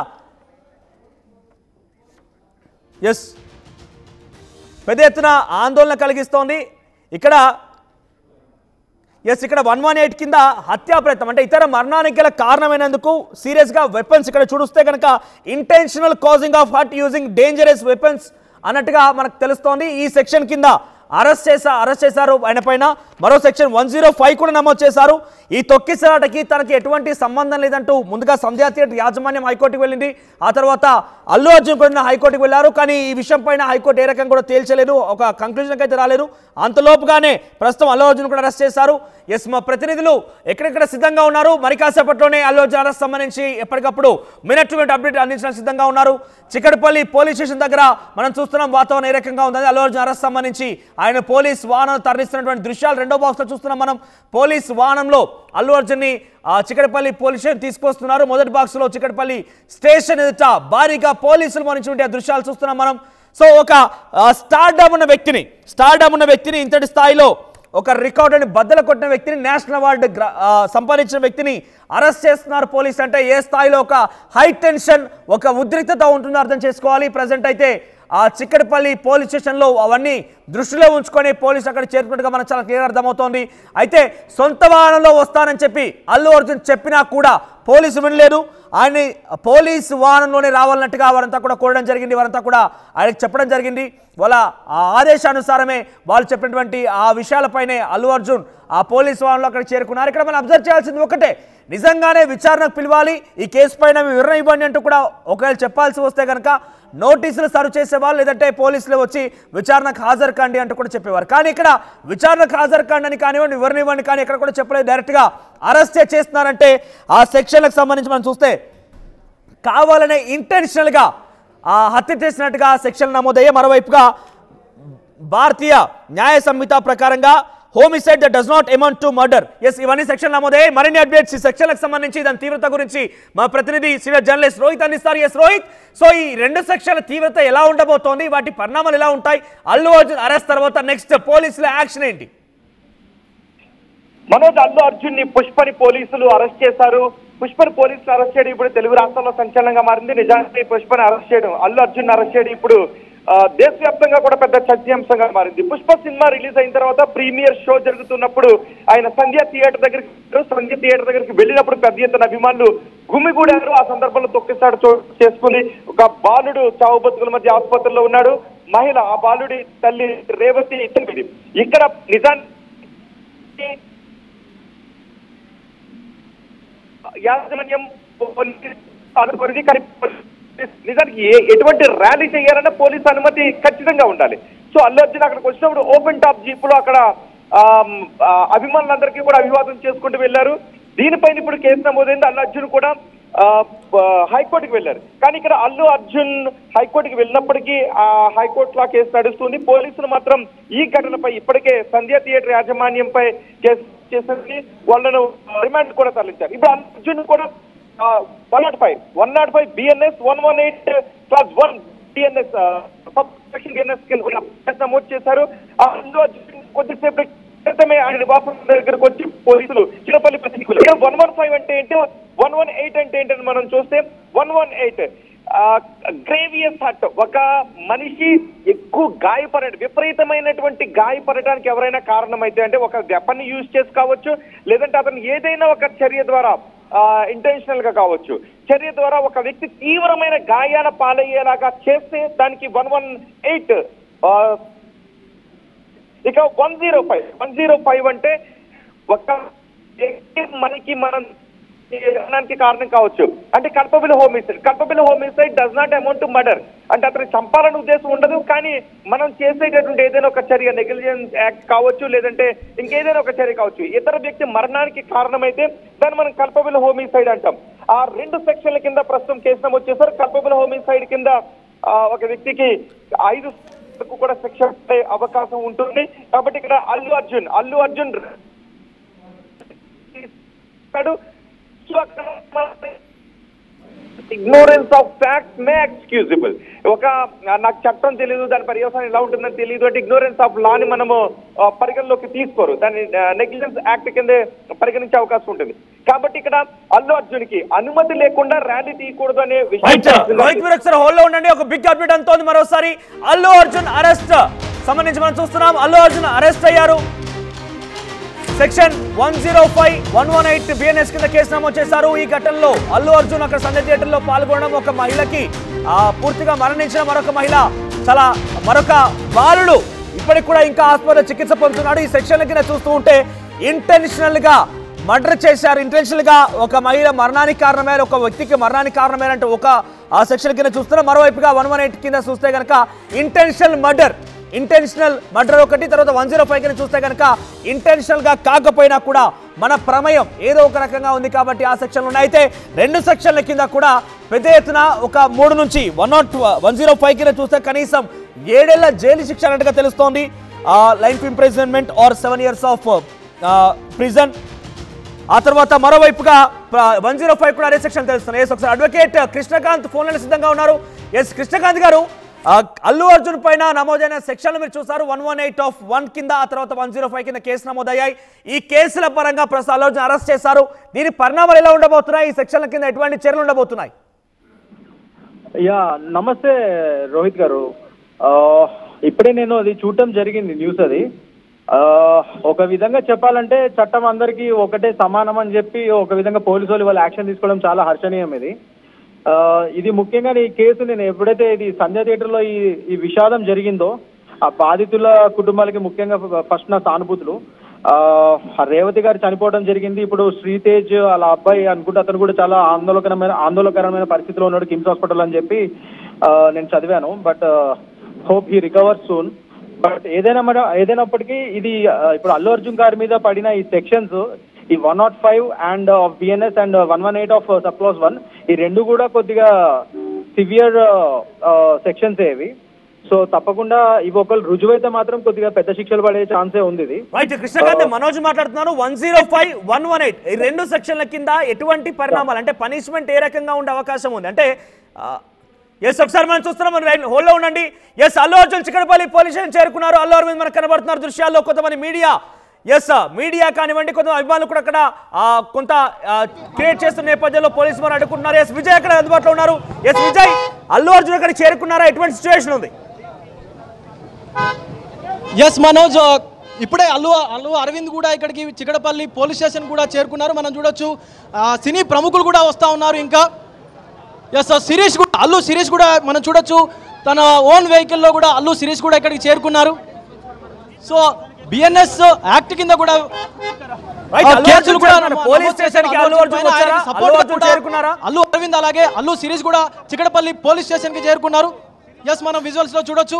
పెద్ద ఎత్తున ఆందోళన కలిగిస్తోంది. ఇక్కడ 118 కింద హత్యా ప్రయత్నం అంటే ఇతర మరణానికి గల కారణమైనందుకు సీరియస్గా వెపన్స్ ఇక్కడ చూస్తే కనుక intentional causing of heart using dangerous weapons అన్నట్టుగా మనకు తెలుస్తోంది. ఈ సెక్షన్ కింద అరెస్ట్ చేశారు ఆయన పైన. మరో సెక్షన్ 105 కూడా నమోదు చేశారు. ఈ తొక్కిసలాటకి తనకి ఎటువంటి సంబంధం లేదంటూ ముందుగా సంధ్యా థియేటర్ యాజమాన్యం హైకోర్టుకు వెళ్ళింది. ఆ తర్వాత అల్లు అర్జున్ కూడా హైకోర్టుకు వెళ్ళారు. కానీ ఈ విషయం పైన హైకోర్టు ఏ రకంగా కూడా తేల్చలేదు, ఒక కంక్లూజన్కి అయితే రాలేదు. అంతలోపుగానే ప్రస్తుతం అల్లు అర్జున్ కూడా అరెస్ట్ చేశారు. మా ప్రతినిధులు ఎక్కడెక్కడ సిద్ధంగా ఉన్నారు, మరి కాసేపట్లోనే అల్లు అర్జున్ అరెస్ట్ సంబంధించి ఎప్పటికప్పుడు మినిట్ టు మినిట్ అప్డేట్ అందించడానికి సిద్ధంగా ఉన్నారు. చిక్కడపల్లి పోలీస్ స్టేషన్ దగ్గర మనం చూస్తున్నాం వాతావరణం ఏ రకంగా ఉందని. అల్లు అర్జున్ అరెస్ట్ సంబంధించి ఆయన పోలీస్ వాహనం తరలిస్తున్నటువంటి దృశ్యాలు రెండో బాక్స్లో చూస్తున్నాం మనం. పోలీస్ వాహనంలో అల్లు అర్జున్ని చిక్కడపల్లి పోలీస్ స్టేషన్ తీసుకొస్తున్నారు. మొదటి బాక్స్లో చిక్కడపల్లి స్టేషన్ ఎదుట భారీగా పోలీసులు మరించుంటే దృశ్యాలు చూస్తున్నాం మనం. సో ఒక స్టార్డమ్ ఉన్న వ్యక్తిని ఇంతటి స్థాయిలో ఒక రికార్డుని బద్దలు కొట్టిన వ్యక్తిని, నేషనల్ అవార్డు సంపాదించిన వ్యక్తిని అరెస్ట్ చేస్తున్నారు పోలీసు అంటే ఏ స్థాయిలో ఒక హై టెన్షన్, ఒక ఉద్రిక్తత ఉంటుందో అర్థం చేసుకోవాలి. ప్రజెంట్ అయితే ఆ చిక్కడపల్లి పోలీస్ స్టేషన్లో అవన్నీ దృష్టిలో ఉంచుకొని పోలీసు అక్కడ చేరుకున్నట్టుగా మనకు చాలా క్లియర్ అర్థమవుతోంది. అయితే సొంత వాహనంలో వస్తానని చెప్పి అల్లు అర్జున్ చెప్పినా కూడా పోలీసు వినలేదు. ఆయన్ని పోలీసు వాహనంలోనే రావాలన్నట్టుగా వారంతా కూడా కోరడం జరిగింది. వారంతా కూడా ఆయనకు చెప్పడం జరిగింది. వాళ్ళ ఆదేశానుసారమే వాళ్ళు చెప్పినటువంటి ఆ విషయాలపైనే అల్లు అర్జున్ ఆ పోలీసు వాహనంలో అక్కడ చేరుకున్నారు. ఇక్కడ మనం అబ్జర్వ్ చేయాల్సింది ఒకటే, నిజంగానే విచారణకు పిలవాలి, ఈ కేసు పైన వివరణ ఇవ్వండి అంటూ కూడా ఒకవేళ చెప్పాల్సి వస్తే కనుక నోటీసులు సర్వ్ చేసేవాళ్ళు, లేదంటే పోలీసులు వచ్చి విచారణకు హాజరు కండి అంటూ కూడా చెప్పేవారు. కానీ ఇక్కడ విచారణకు హాజరు కండి అని కానివ్వండి, వివరణ ఇవ్వండి కానీ ఇక్కడ కూడా చెప్పలేదు. డైరెక్ట్గా అరెస్ట్ చేస్తున్నారంటే ఆ సెక్షన్లకు సంబంధించి మనం చూస్తే కావాలనే ఇంటెన్షనల్గా హత్య చేసినట్టుగా సెక్షన్ నమోదయ్యే. మరోవైపుగా భారతీయ న్యాయ సంహిత ప్రకారంగా homicide that does not amount to murder, ఇవన్నీ సెక్షన్ నమోదయ్యాయి. మరిన్ని అప్డేట్స్ ఈ సెక్షన్లకు సంబంధించి దాని తీవ్రత గురించి మా ప్రతినిధి సీనియర్ జర్నలిస్ట్ రోహిత్ అందిస్తారు. రోహిత్, సో ఈ రెండు సెక్షన్ల తీవ్రత ఎలా ఉండబోతోంది, వాటి పరిణామాలు ఎలా ఉంటాయి, అల్లు అర్జున్ అరెస్ట్ తర్వాత నెక్స్ట్ పోలీసుల యాక్షన్ ఏంటి? మనోజ్, అల్లు అర్జున్ ని పుష్పని పోలీసులు అరెస్ట్ చేశారు. పుష్పని పోలీసులు అరెస్ట్ చేయడం ఇప్పుడు తెలుగు రాష్ట్రాల్లో సంచలనంగా మారింది. నిజానికి పుష్పని అరెస్ట్ చేయడం, అల్లు అర్జున్ అరెస్ట్ చేయడం ఇప్పుడు దేశవ్యాప్తంగా కూడా పెద్ద చర్చాంశంగా మారింది. పుష్ప సినిమా రిలీజ్ అయిన తర్వాత ప్రీమియర్ షో జరుగుతున్నప్పుడు ఆయన సంధ్యా థియేటర్ దగ్గరికి వెళ్ళినప్పుడు పెద్ద ఎత్తున అభిమానులు గుమిగూడారు. ఆ సందర్భంలో తొక్కిసాడు చేసుకుని ఒక బాలుడు చావు బతుకుల మధ్య ఆసుపత్రిలో ఉన్నాడు. మహిళ, ఆ బాలుడి తల్లి రేవతి ఇక్కడ నిజానికి యాజమాన్యం నిజానికి ఎటువంటి ర్యాలీ చేయాలన్నా పోలీసు అనుమతి ఖచ్చితంగా ఉండాలి. సో అల్లు అర్జున్ అక్కడికి వచ్చినప్పుడు ఓపెన్ టాప్ జీప్ లో అక్కడ అభిమానులందరికీ కూడా అభివాదం చేసుకుంటూ వెళ్లారు. దీనిపైన ఇప్పుడు కేసు నమోదైంది. అల్లు అర్జున్ కూడా హైకోర్టుకి వెళ్ళారు. కానీ ఇక్కడ అల్లు అర్జున్ హైకోర్టుకి వెళ్ళినప్పటికీ ఆ హైకోర్టులో కేసు నడుస్తుంది. పోలీసులు మాత్రం ఈ ఘటనపై ఇప్పటికే సంధ్యా థియేటర్ యాజమాన్యంపై కేసు చేసి వాళ్ళను రిమాండ్ కూడా తరలించారు. ఇప్పుడు అల్లు అర్జున్ కూడా 105 BNS 118(1) BNS నమోదు చేశారు. అల్లు అర్జున్ కొద్దిసేపు క్రితమే ఆయన నివాసం దగ్గరకు వచ్చి పోలీసులు చిన్నపల్లి 115 అంటే ఏంటి, 118 అంటే ఏంటని మనం చూస్తే 118 గ్రేవియస్ హర్ట్, ఒక మనిషి ఎక్కువ గాయపడడం, విపరీతమైనటువంటి గాయపడటానికి ఎవరైనా కారణమైతే అంటే ఒక వెపన్ యూజ్ చేసి కావచ్చు, లేదంటే అతను ఏదైనా ఒక చర్య ద్వారా ఇంటెన్షనల్ గా కావచ్చు, చర్య ద్వారా ఒక వ్యక్తి తీవ్రమైన గాయాల పాలయ్యేలాగా చేస్తే దానికి 118. ఇక 105 అంటే ఒక మనకి మనం కారణం కావచ్చు అంటే culpable homicide does not amount to murder అంటే అతను చంపాలని ఉద్దేశం ఉండదు. కానీ మనం చేసేటటువంటి ఏదైనా ఒక చర్య, నెగ్లిజెన్స్ యాక్ట్ కావచ్చు, లేదంటే ఇంకేదైనా ఒక చర్య కావచ్చు, ఇతర వ్యక్తి మరణానికి కారణమైతే దాన్ని మనం కల్పబుల్ హోమిసైడ్ అంటాం. ఆ రెండు సెక్షన్ల కింద ప్రస్తుతం కేసు నమోదు చేశారు. కల్పబుల్ హోమిసైడ్ కింద ఒక వ్యక్తికి 5 కూడా శిక్ష పడే అవకాశం ఉంటుంది. కాబట్టి ఇక్కడ Allu Arjun ignorance of facts may excusable. నాకు చట్టం తెలియదు, దాని పర్యవసానం ఎలా ఉంటుందని తెలియదు అంటే ఇగ్నోరెన్స్ ఆఫ్ లాని మనము పరిగణలోకి తీసుకోరు, దాన్ని నెగ్లిజెన్స్ యాక్ట్ కింద పరిగణించే అవకాశం ఉంటుంది. కాబట్టి ఇక్కడ అల్లు అర్జున్ కి అనుమతి లేకుండా ర్యాలీ తీయకూడదు అనే విషయం. హోల్లో ఉండండి, ఒక బిగ్ అప్డేట్ అంతోంది మరోసారి. అల్లు అర్జున్ అరెస్ట్ సంబంధించి మనం చూస్తున్నాం. అల్లు అర్జున్ అరెస్ట్ అయ్యారు. సెక్షన్ 105, 118 బిఎన్ఎస్ కింద కేసు నమోదు చేశారు. ఈ ఘటనలో అల్లు అర్జున్ అక్కడ సంధ్య థియేటర్లో పాల్గొనడం, ఒక మహిళకి పూర్తిగా మరణించిన మరొక మహిళ, మరొక బాలుడు ఇప్పటికి కూడా ఇంకా ఆసుపత్రిలో చికిత్స పొందుతున్నాడు. ఈ సెక్షన్ల కింద చూస్తూ ఉంటే ఇంటెన్షనల్ గా మర్డర్ చేశారు, ఇంటెన్షనల్ గా ఒక మహిళ మరణానికి కారణమైన, ఒక వ్యక్తికి మరణానికి కారణమైనట్టు ఒక ఆ సెక్షన్ కింద చూస్తున్నాం. మరోవైపుగా 118 కింద చూస్తే కనుక ఇంటెన్షనల్ మర్డర్ ఒకటి, తర్వాత 105 కింద చూస్తే కనుక ఇంటెన్షనల్ గా కాకపోయినా కూడా మన ప్రమేయం ఏదో ఒక రకంగా ఉంది కాబట్టి ఆ సెక్షన్లు ఉన్నాయి. అయితే 2 సెక్షన్ల కింద కూడా పెద్ద ఎత్తున ఒక 3 నుంచి 105 కింద చూస్తే కనీసం 7 ఏళ్ల జైలు శిక్ష అన్నట్టుగా తెలుస్తోంది. Life imprisonment are 7 years of prison. ఆ తర్వాత మరోవైపుగా 105 కూడా అదే సెక్షన్ తెలుస్తుంది. ఒకసారి అడ్వకేట్ కృష్ణకాంత్ ఫోన్లో సిద్ధంగా ఉన్నారు. కృష్ణకాంత్ గారు, అల్లు అర్జున్ పైన నమోదైన సెక్షన్లు మీరు చూసారు. 118(1) కింద, ఆ తర్వాత 105 కింద కేసు నమోదయ్యాయి. ఈ కేసుల పరంగా ప్రస్తుతం అల్లు అర్జున్ అరెస్ట్ చేశారు. దీని పరిణామాలు ఎలా ఉండబోతున్నాయి? ఈ సెక్షన్ల కింద ఎటువంటి చర్యలు ఉండబోతున్నాయి? నమస్తే రోహిత్ గారు. ఇప్పుడే నేను అది చూడటం జరిగింది న్యూస్. అది ఒక విధంగా చెప్పాలంటే చట్టం అందరికీ ఒకటే సమానం అని చెప్పి ఒక విధంగా పోలీసు వాళ్ళు యాక్షన్ తీసుకోవడం చాలా హర్షణీయం. ఇది ముఖ్యంగా ఈ కేసు నేను ఎప్పుడైతే ఇది సంధ్య థియేటర్లో ఈ విషాదం జరిగిందో ఆ బాధితుల కుటుంబాలకి ముఖ్యంగా ఫస్ట్ నా సానుభూతులు. రేవతి గారు చనిపోవడం జరిగింది. ఇప్పుడు శ్రీతేజ్ వాళ్ళ అబ్బాయి అనుకుంటే అతను కూడా చాలా ఆందోళనకరమైన పరిస్థితిలో ఉన్నాడు కిమ్స్ హాస్పిటల్ అని చెప్పి నేను చదివాను. But hope he recover soon. But ఏదైనప్పటికీ ఇది ఇప్పుడు అల్లు అర్జున్ గారి మీద పడిన ఈ సెక్షన్స్, ఈ 105 and of BNS and 118 of sub class 1, ఈ 2 కూడా కొద్దిగా సివియర్ సెక్షన్స్ ఇవి. సో తప్పకుండా ఇవి ఒకళ్ళు రుజువైతే మాత్రం కొద్దిగా పెద్ద శిక్షలు పడే ఛాన్సే ఉంది. కృష్ణకాంత్, మనోజ్ మాట్లాడుతున్నారు. 105, 118 ఈ 2 సెక్షన్ల కింద ఎటువంటి పరిణామాలు, అంటే పనిష్మెంట్ ఏ రకంగా ఉండే అవకాశం ఉంది? అంటే ఒకసారి మనం చూస్తున్నాం, హోల్లో ఉండండి. అల్లు అర్జున్ చిక్కడపల్లి పోలీస్ స్టేషన్ చేరుకున్నారు. అల్లు అరవింద్ మనకు కనబడుతున్నారు దృశ్యాల్లో. కొంతమంది మీడియా కానివ్వండి, కొంత అభిమానులు కూడా అక్కడ కొంత క్రియేట్ చేస్తున్న నేపథ్యంలో పోలీసు వారు అడ్డుకుంటున్నారు. విజయ్ అక్కడ అందుబాటులో ఉన్నారు. విజయ్, అల్లు అర్జున్ అక్కడ చేరుకున్నారా? ఎటువంటి సిచ్యువేషన్ ఉంది? మనోజ్, ఇప్పుడే అల్లు అరవింద్ కూడా ఇక్కడికి చిక్కడపల్లి పోలీస్ స్టేషన్ కూడా చేరుకున్నారు. మనం చూడొచ్చు సినీ ప్రముఖులు కూడా వస్తూ ఉన్నారు. ఇంకా అల్లు శిరీష్ కూడా మనం చూడొచ్చు, తన ఓన్ వెహికల్లో కూడా అల్లు శిరీష్ కూడా ఇక్కడికి చేరుకున్నారు. సో బిఎన్ఎస్ యాక్ట్ కింద కూడా అల్లు అరవింద్ అలాగే అల్లు శిరీష్ కూడా చిక్కడపల్లి పోలీస్ స్టేషన్ కి చేరుకున్నారు. మనం విజువల్స్ లో చూడొచ్చు.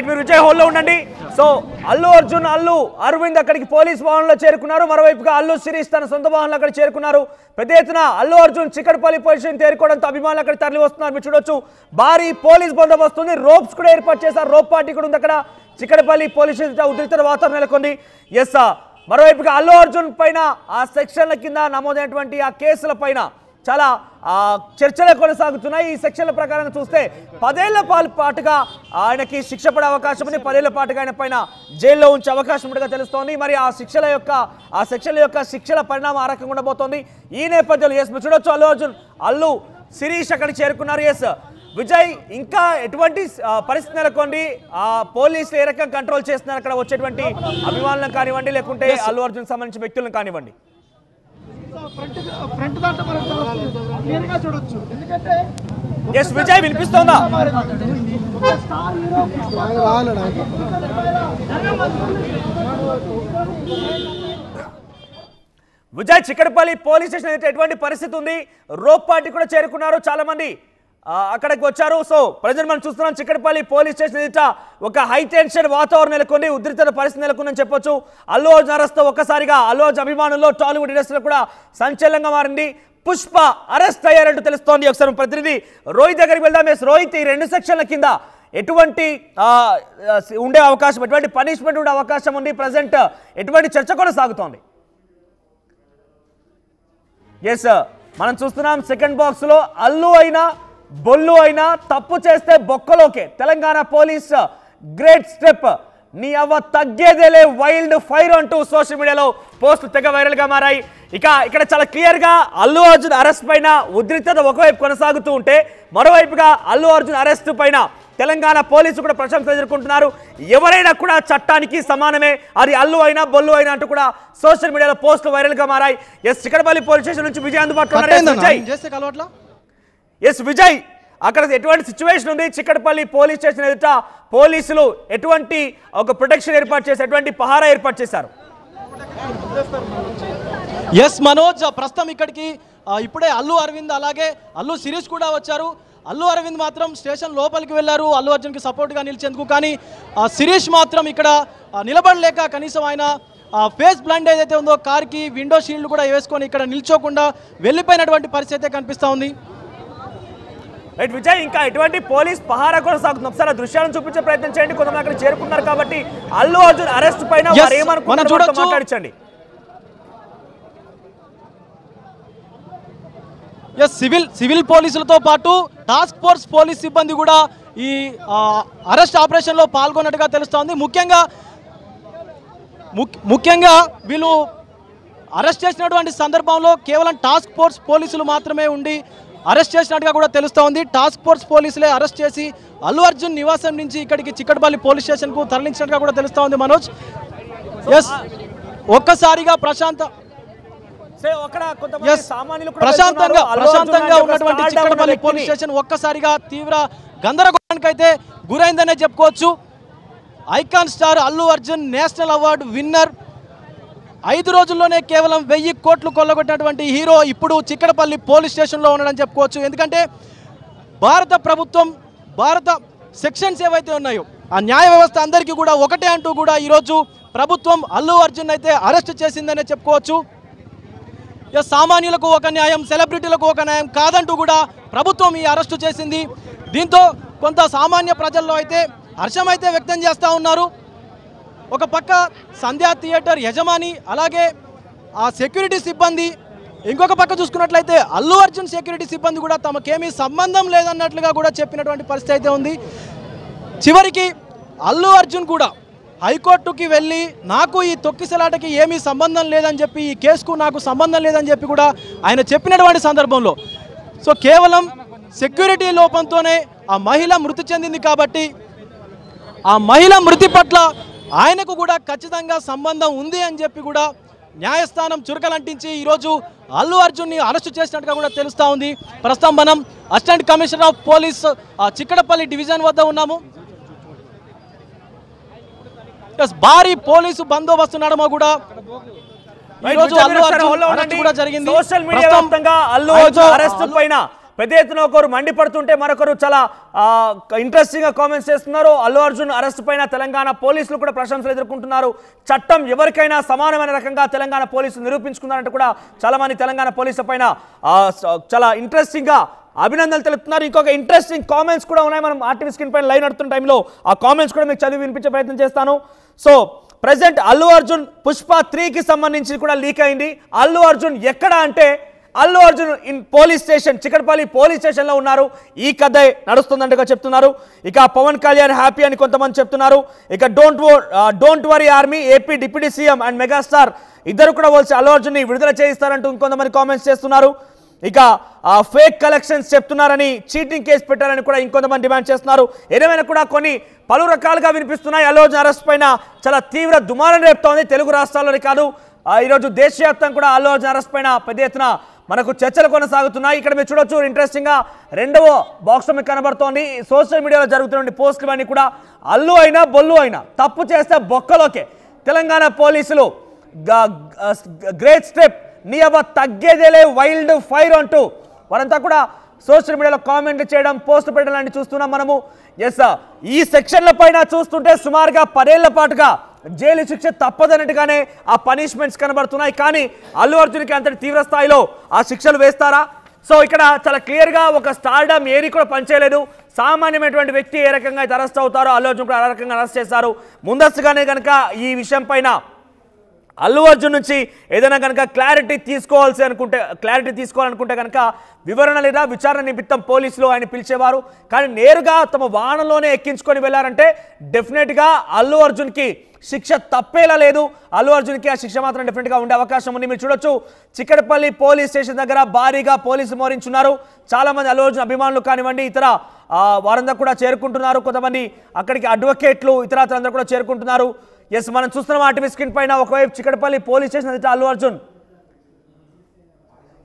మీరు విజయ్ హోల్లో ఉండండి. సో అల్లు అరవింద్ అక్కడికి పోలీస్ వాహనంలో చేరుకున్నారు. మరోవైపుగా అల్లు శిరీష్ తన సొంత వాహనంలో అక్కడ చేరుకున్నారు. పెద్ద ఎత్తున అల్లు అర్జున్ చిక్కడపల్లి పోలీస్ స్టేషన్ చేరుకోవడంతో అభిమానులు అక్కడ తరలి వస్తున్నారు. మీరు చూడొచ్చు, భారీ పోలీస్ బందోబస్తు ఉంది. రోప్స్ కూడా ఏర్పాటు చేశారు. రోప్ పార్టీ కూడా ఉంది అక్కడ. చిక్కడపల్లి పోలీస్ స్టేషన్ ఉద్రిక్త వాతావరణం నెలకొంది. మరోవైపుగా అల్లు అర్జున్ పైన ఆ సెక్షన్ల కింద నమోదైనటువంటి ఆ కేసుల పైన చాలా చర్చలు కొనసాగుతున్నాయి. ఈ సెక్షన్ల ప్రకారం చూస్తే 10 ఏళ్ల పాటుగా ఆయనకి శిక్ష పడే అవకాశం ఉంది. 10 ఏళ్ల పాటుగా ఆయన పైన జైల్లో ఉంచే అవకాశం ఉన్నట్టుగా తెలుస్తోంది. మరి ఆ సెక్షన్ల యొక్క శిక్షల పరిణామం ఆ రకంగా ఉండబోతోంది. ఈ నేపథ్యంలో మీరు చూడొచ్చు, అల్లు శిరీష్ అక్కడికి చేరుకున్నారు. విజయ్, ఇంకా ఎటువంటి పరిస్థితి నెలకొంది? పోలీసులు ఏ రకంగా కంట్రోల్ చేస్తున్నారు అక్కడ వచ్చేటువంటి అభిమానులను కానివ్వండి, లేకుంటే అల్లు అర్జున్ సంబంధించిన వ్యక్తులను కానివ్వండి? విజయ్, వినిపిస్తోందా? విజయ్, చిక్కడపల్లి పోలీస్ స్టేషన్ అయితే ఎటువంటి పరిస్థితి ఉంది? రోప్ పార్టీ కూడా చేరుకున్నారు, చాలా మంది అక్కడికి వచ్చారు. సో ప్రజెంట్ మనం చూస్తున్నాం, చిక్కడపల్లి పోలీస్ స్టేషన్ ఎదుట ఒక హై టెన్షన్ వాతావరణం నెలకొంది, ఉద్రిక్త పరిస్థితి నెలకొందని చెప్పొచ్చు. అల్లు అర్జున్ అరెస్ట్ ఒక్కసారిగా అల్లు అర్జున్ అభిమానుల్లో, టాలీవుడ్ ఇండస్ట్రీలో కూడా సంచలనంగా మారింది. పుష్ప అరెస్ట్ అయ్యారంటూ తెలుస్తోంది. ఒకసారి ప్రతినిధి రోహిత్ దగ్గరికి వెళ్దాం. రోహిత్, ఈ 2 సెక్షన్ల కింద ఎటువంటి ఉండే అవకాశం, ఎటువంటి పనిష్మెంట్ ఉండే అవకాశం ఉంది? ప్రజెంట్ ఎటువంటి చర్చ కూడా సాగుతోంది? ఎస్, మనం చూస్తున్నాం సెకండ్ బాక్స్ లో అల్లు అయినా బొల్లు అయినా తప్పు చేస్తే బొక్కలోకే. తెలంగాణ పోలీస్ గ్రేట్ స్టెప్, నీ అవ్వ తగ్గేదేలే వైల్డ్ ఫైర్ అంటూ సోషల్ మీడియాలో పోస్టులు తెగ వైరల్ గా మారాయి. ఇక్కడ చాలా క్లియర్ గా అల్లు అర్జున్ అరెస్ట్ పైన ఉద్రిక్తత ఒకవైపు కొనసాగుతూ ఉంటే, మరోవైపుగా అల్లు అర్జున్ అరెస్ట్ పైన తెలంగాణ పోలీసులు కూడా ప్రశంసలు ఎదుర్కొంటున్నారు. ఎవరైనా కూడా చట్టానికి సమానమే, అది అల్లు అయినా బొల్లు అయినా అంటూ కూడా సోషల్ మీడియాలో పోస్టులు వైరల్ గా మారాయి. ఎస్, చిక్కడపల్లి పోలీస్ స్టేషన్ నుంచి విజయ్ అందుబాటులో ఉన్నారు. ఎస్ విజయ్, అక్కడ ఎటువంటి సిచ్యువేషన్ ఉంది? చిక్కడపల్లి పోలీస్ స్టేషన్ ఎదుట పోలీసులు ఎటువంటి ఒక ప్రొటెక్షన్ ఏర్పాటు చేసి, ఎటువంటి పహారా ఏర్పాటు చేశారు? ఎస్ మనోజ్, ప్రస్తుతం ఇక్కడికి ఇప్పుడే అల్లు అరవింద్ అలాగే అల్లు శిరీష్ కూడా వచ్చారు. అల్లు అరవింద్ మాత్రం స్టేషన్ లోపలికి వెళ్ళారు అల్లు అర్జున్కి సపోర్ట్గా నిలిచేందుకు. కానీ శిరీష్ మాత్రం ఇక్కడ నిలబడలేక కనీసం ఆయన ఫేస్ బ్లైండ్ ఏదైతే ఉందో కార్కి విండో షీల్డ్ కూడా వేసుకొని ఇక్కడ నిల్చోకుండా వెళ్ళిపోయినటువంటి పరిస్థితి కనిపిస్తూ ఉంది. రైట్ విజయ్, ఇంకా ఎటువంటి పోలీస్ పహారా కొనసాగుతుంది? ఒకసారి దృశ్యాలను చూపించే ప్రయత్నం చేయండి. కొంతమంది అక్కడ చేరుకున్నారు కాబట్టి అల్లు అర్జున్ అరెస్ట్ పైన వారు ఏమనుకుంటున్నారో మాట్లాడించండి. సివిల్ పోలీసులతో పాటు టాస్క్ ఫోర్స్ పోలీస్ సిబ్బంది కూడా ఈ అరెస్ట్ ఆపరేషన్లో పాల్గొన్నట్టుగా తెలుస్తోంది. ముఖ్యంగా వీళ్ళు అరెస్ట్ చేసినటువంటి సందర్భంలో కేవలం టాస్క్ ఫోర్స్ పోలీసులు మాత్రమే ఉండి అరెస్ట్ చేసినట్టుగా కూడా తెలుస్తోంది. టాస్క్ ఫోర్స్ పోలీసులే అరెస్ట్ చేసి అల్లు అర్జున్ నివాసం నుంచి ఇక్కడికి చిక్కడపల్లి పోలీస్ స్టేషన్కు తరలించినట్టుగా కూడా తెలుస్తోంది. మనోజ్, ఎస్, ఒక్కసారిగా ప్రశాంతంగా ఉన్నటువంటి చిక్కడపల్లి పోలీస్ స్టేషన్ ఒక్కసారిగా తీవ్ర గందరగోళానికి అయితే గురైందనే చెప్పుకోవచ్చు. Icon star Allu Arjun national award winner, 5 రోజుల్లోనే కేవలం 1000 కోట్లు కొల్లగొట్టినటువంటి హీరో ఇప్పుడు చిక్కడపల్లి పోలీస్ స్టేషన్లో ఉన్నాడని చెప్పుకోవచ్చు. ఎందుకంటే భారత ప్రభుత్వం, భారత సెక్షన్స్ ఏవైతే ఉన్నాయో ఆ న్యాయ వ్యవస్థ అందరికీ కూడా ఒకటే అంటూ కూడా ఈరోజు ప్రభుత్వం అల్లు అర్జున్ అయితే అరెస్ట్ చేసిందనే చెప్పుకోవచ్చు. సామాన్యులకు ఒక న్యాయం, సెలబ్రిటీలకు ఒక న్యాయం కాదంటూ కూడా ప్రభుత్వం ఈ అరెస్టు చేసింది. దీంతో కొంత సామాన్య ప్రజల్లో అయితే హర్షం అయితే వ్యక్తం చేస్తూ ఉన్నారు. ఒక పక్క సంధ్యా థియేటర్ యజమాని అలాగే ఆ సెక్యూరిటీ సిబ్బంది, ఇంకొక పక్క చూసుకున్నట్లయితే అల్లు అర్జున్ సెక్యూరిటీ సిబ్బంది కూడా తమకేమీ సంబంధం లేదన్నట్లుగా కూడా చెప్పినటువంటి పరిస్థితి అయితే ఉంది. చివరికి అల్లు అర్జున్ కూడా హైకోర్టుకి వెళ్ళి నాకు ఈ తొక్కిసలాటకి ఏమీ సంబంధం లేదని చెప్పి, ఈ కేసుకు నాకు సంబంధం లేదని చెప్పి కూడా ఆయన చెప్పినటువంటి సందర్భంలో కేవలం సెక్యూరిటీ లోపంతోనే ఆ మహిళ మృతి చెందింది కాబట్టి ఆ మహిళ మృతి పట్ల ఆయనకు కూడా ఖచ్చితంగా సంబంధం ఉంది అని చెప్పి కూడా న్యాయస్థానం చురకలంటించి ఈరోజు అల్లు అర్జున్ని అరెస్టు చేసినట్టుగా కూడా తెలుస్తూ ఉంది. ప్రస్తుతం మనం assistant commissioner of police Chikkadpally division వద్ద ఉన్నాము. భారీ పోలీసు బందోబస్తు నడుమ కూడా జరిగింది. సోషల్ మీడియా వ్యాప్తంగా అల్లు అర్జున్ అరెస్ట్ పైన పెద్ద ఎత్తున ఒకరు మండిపడుతుంటే మరొకరు చాలా ఇంట్రెస్టింగ్ గా కామెంట్స్ చేస్తున్నారు. అల్లు అర్జున్ అరెస్ట్ పైన తెలంగాణ పోలీసులు కూడా ప్రశంసలు ఎదుర్కొంటున్నారు. చట్టం ఎవరికైనా సమానమైన రకంగా తెలంగాణ పోలీసులు నిరూపించుకున్నారంటే కూడా చాలా మంది తెలంగాణ పోలీసుల పైన చాలా ఇంట్రెస్టింగ్ గా అభినందనలు తెలుపుతున్నారు. ఇంకొక ఇంట్రెస్టింగ్ కామెంట్స్ కూడా ఉన్నాయి. మనం ఆర్టీవీ స్క్రీన్ పైన లైవ్ నడుతున్న టైంలో ఆ కామెంట్స్ కూడా మీకు చదివి వినిపించే ప్రయత్నం చేస్తాను. ప్రెసెంట్ అల్లు అర్జున్ పుష్ప 3కి సంబంధించి కూడా లీక్ అయింది. అల్లు అర్జున్ ఎక్కడ అంటే Allu Arjun in police station, Chikkadpally police స్టేషన్లో ఉన్నారు. ఈ కథ నడుస్తుందంటగా చెప్తున్నారు. ఇక పవన్ కళ్యాణ్ హ్యాపీ అని కొంతమంది చెప్తున్నారు. ఇక don't worry army, AP deputy CM and megastar ఇద్దరు కూడా వచ్చి అల్లు అర్జున్ని విడుదల చేయిస్తారంటూ ఇంకొంతమంది కామెంట్స్ చేస్తున్నారు. ఇక ఫేక్ కలెక్షన్స్ చెప్తున్నారని, చీటింగ్ కేసు పెట్టారని కూడా ఇంకొంతమంది డిమాండ్ చేస్తున్నారు. ఏదేమైనా కూడా కొన్ని పలు రకాలుగా వినిపిస్తున్నాయి. అల్లు అర్జున్ అరెస్ట్ పైన చాలా తీవ్ర దుమారం రేపుతోంది. తెలుగు రాష్ట్రాల్లోనే కాదు, ఈరోజు దేశవ్యాప్తంగా కూడా అల్లు అర్జున్ అరెస్ట్ పైన పెద్ద ఎత్తున మనకు చర్చలు కొనసాగుతున్నాయి. ఇక్కడ మీరు చూడొచ్చు ఇంట్రెస్టింగ్ గా 2వ బాక్స్ మీకు కనబడుతోంది. సోషల్ మీడియాలో జరుగుతున్న పోస్టులు అన్నీ కూడా అల్లు అయినా బొల్లు అయినా తప్పు చేస్తే బొక్కలోకే. తెలంగాణ పోలీసులు గ్రేట్ స్టెప్, నీ అవ్వ తగ్గేదేలే వైల్డ్ ఫైర్ అంటూ వారంతా కూడా సోషల్ మీడియాలో కామెంట్లు చేయడం, పోస్ట్ పెట్టడం లాంటి చూస్తున్నాం మనము. ఎస్, ఈ సెక్షన్ల పైన చూస్తుంటే సుమారుగా 10 ఏళ్ల పాటుగా జైలు శిక్ష తప్పదన్నట్టుగానే ఆ పనిష్మెంట్స్ కనబడుతున్నాయి. కానీ అల్లు అర్జున్కి అంతటి తీవ్ర స్థాయిలో ఆ శిక్షలు వేస్తారా? సో ఇక్కడ చాలా క్లియర్గా ఒక స్టార్డమ్ ఏరి కూడా పనిచేయలేదు. సామాన్యమైనటువంటి వ్యక్తి ఏ రకంగా అయితే అరెస్ట్ అవుతారో అల్లు అర్జున్ కూడా ఆ రకంగా అరెస్ట్ చేశారు. ముందస్తుగానే కనుక ఈ విషయం పైన అల్లు అర్జున్ నుంచి ఏదైనా కనుక క్లారిటీ తీసుకోవాలనుకుంటే కనుక వివరణ లేదా విచారణ నిమిత్తం పోలీసులు ఆయన పిలిచేవారు. కానీ నేరుగా తమ వాహనంలోనే ఎక్కించుకొని వెళ్ళారంటే డెఫినెట్గా అల్లు అర్జున్కి శిక్ష తప్పేలా లేదు. అల్లు అర్జున్కి ఆ శిక్ష మాత్రం డెఫినెట్గా ఉండే అవకాశం ఉంది. మీరు చూడొచ్చు, చిక్కడపల్లి పోలీస్ స్టేషన్ దగ్గర భారీగా పోలీసులు మోహరించున్నారు. చాలామంది అల్లు అర్జున్ అభిమానులు కానివ్వండి, ఇతర వారందరూ కూడా చేరుకుంటున్నారు. కొంతమంది అక్కడికి అడ్వకేట్లు ఇతరులందరూ కూడా చేరుకుంటున్నారు. ఎస్, మనం చూస్తున్నాం ఆర్టీవీ స్క్రీన్ పైన ఒకవైపు చిక్కడపల్లి పోలీస్ స్టేషన్ అయితే అల్లు అర్జున్,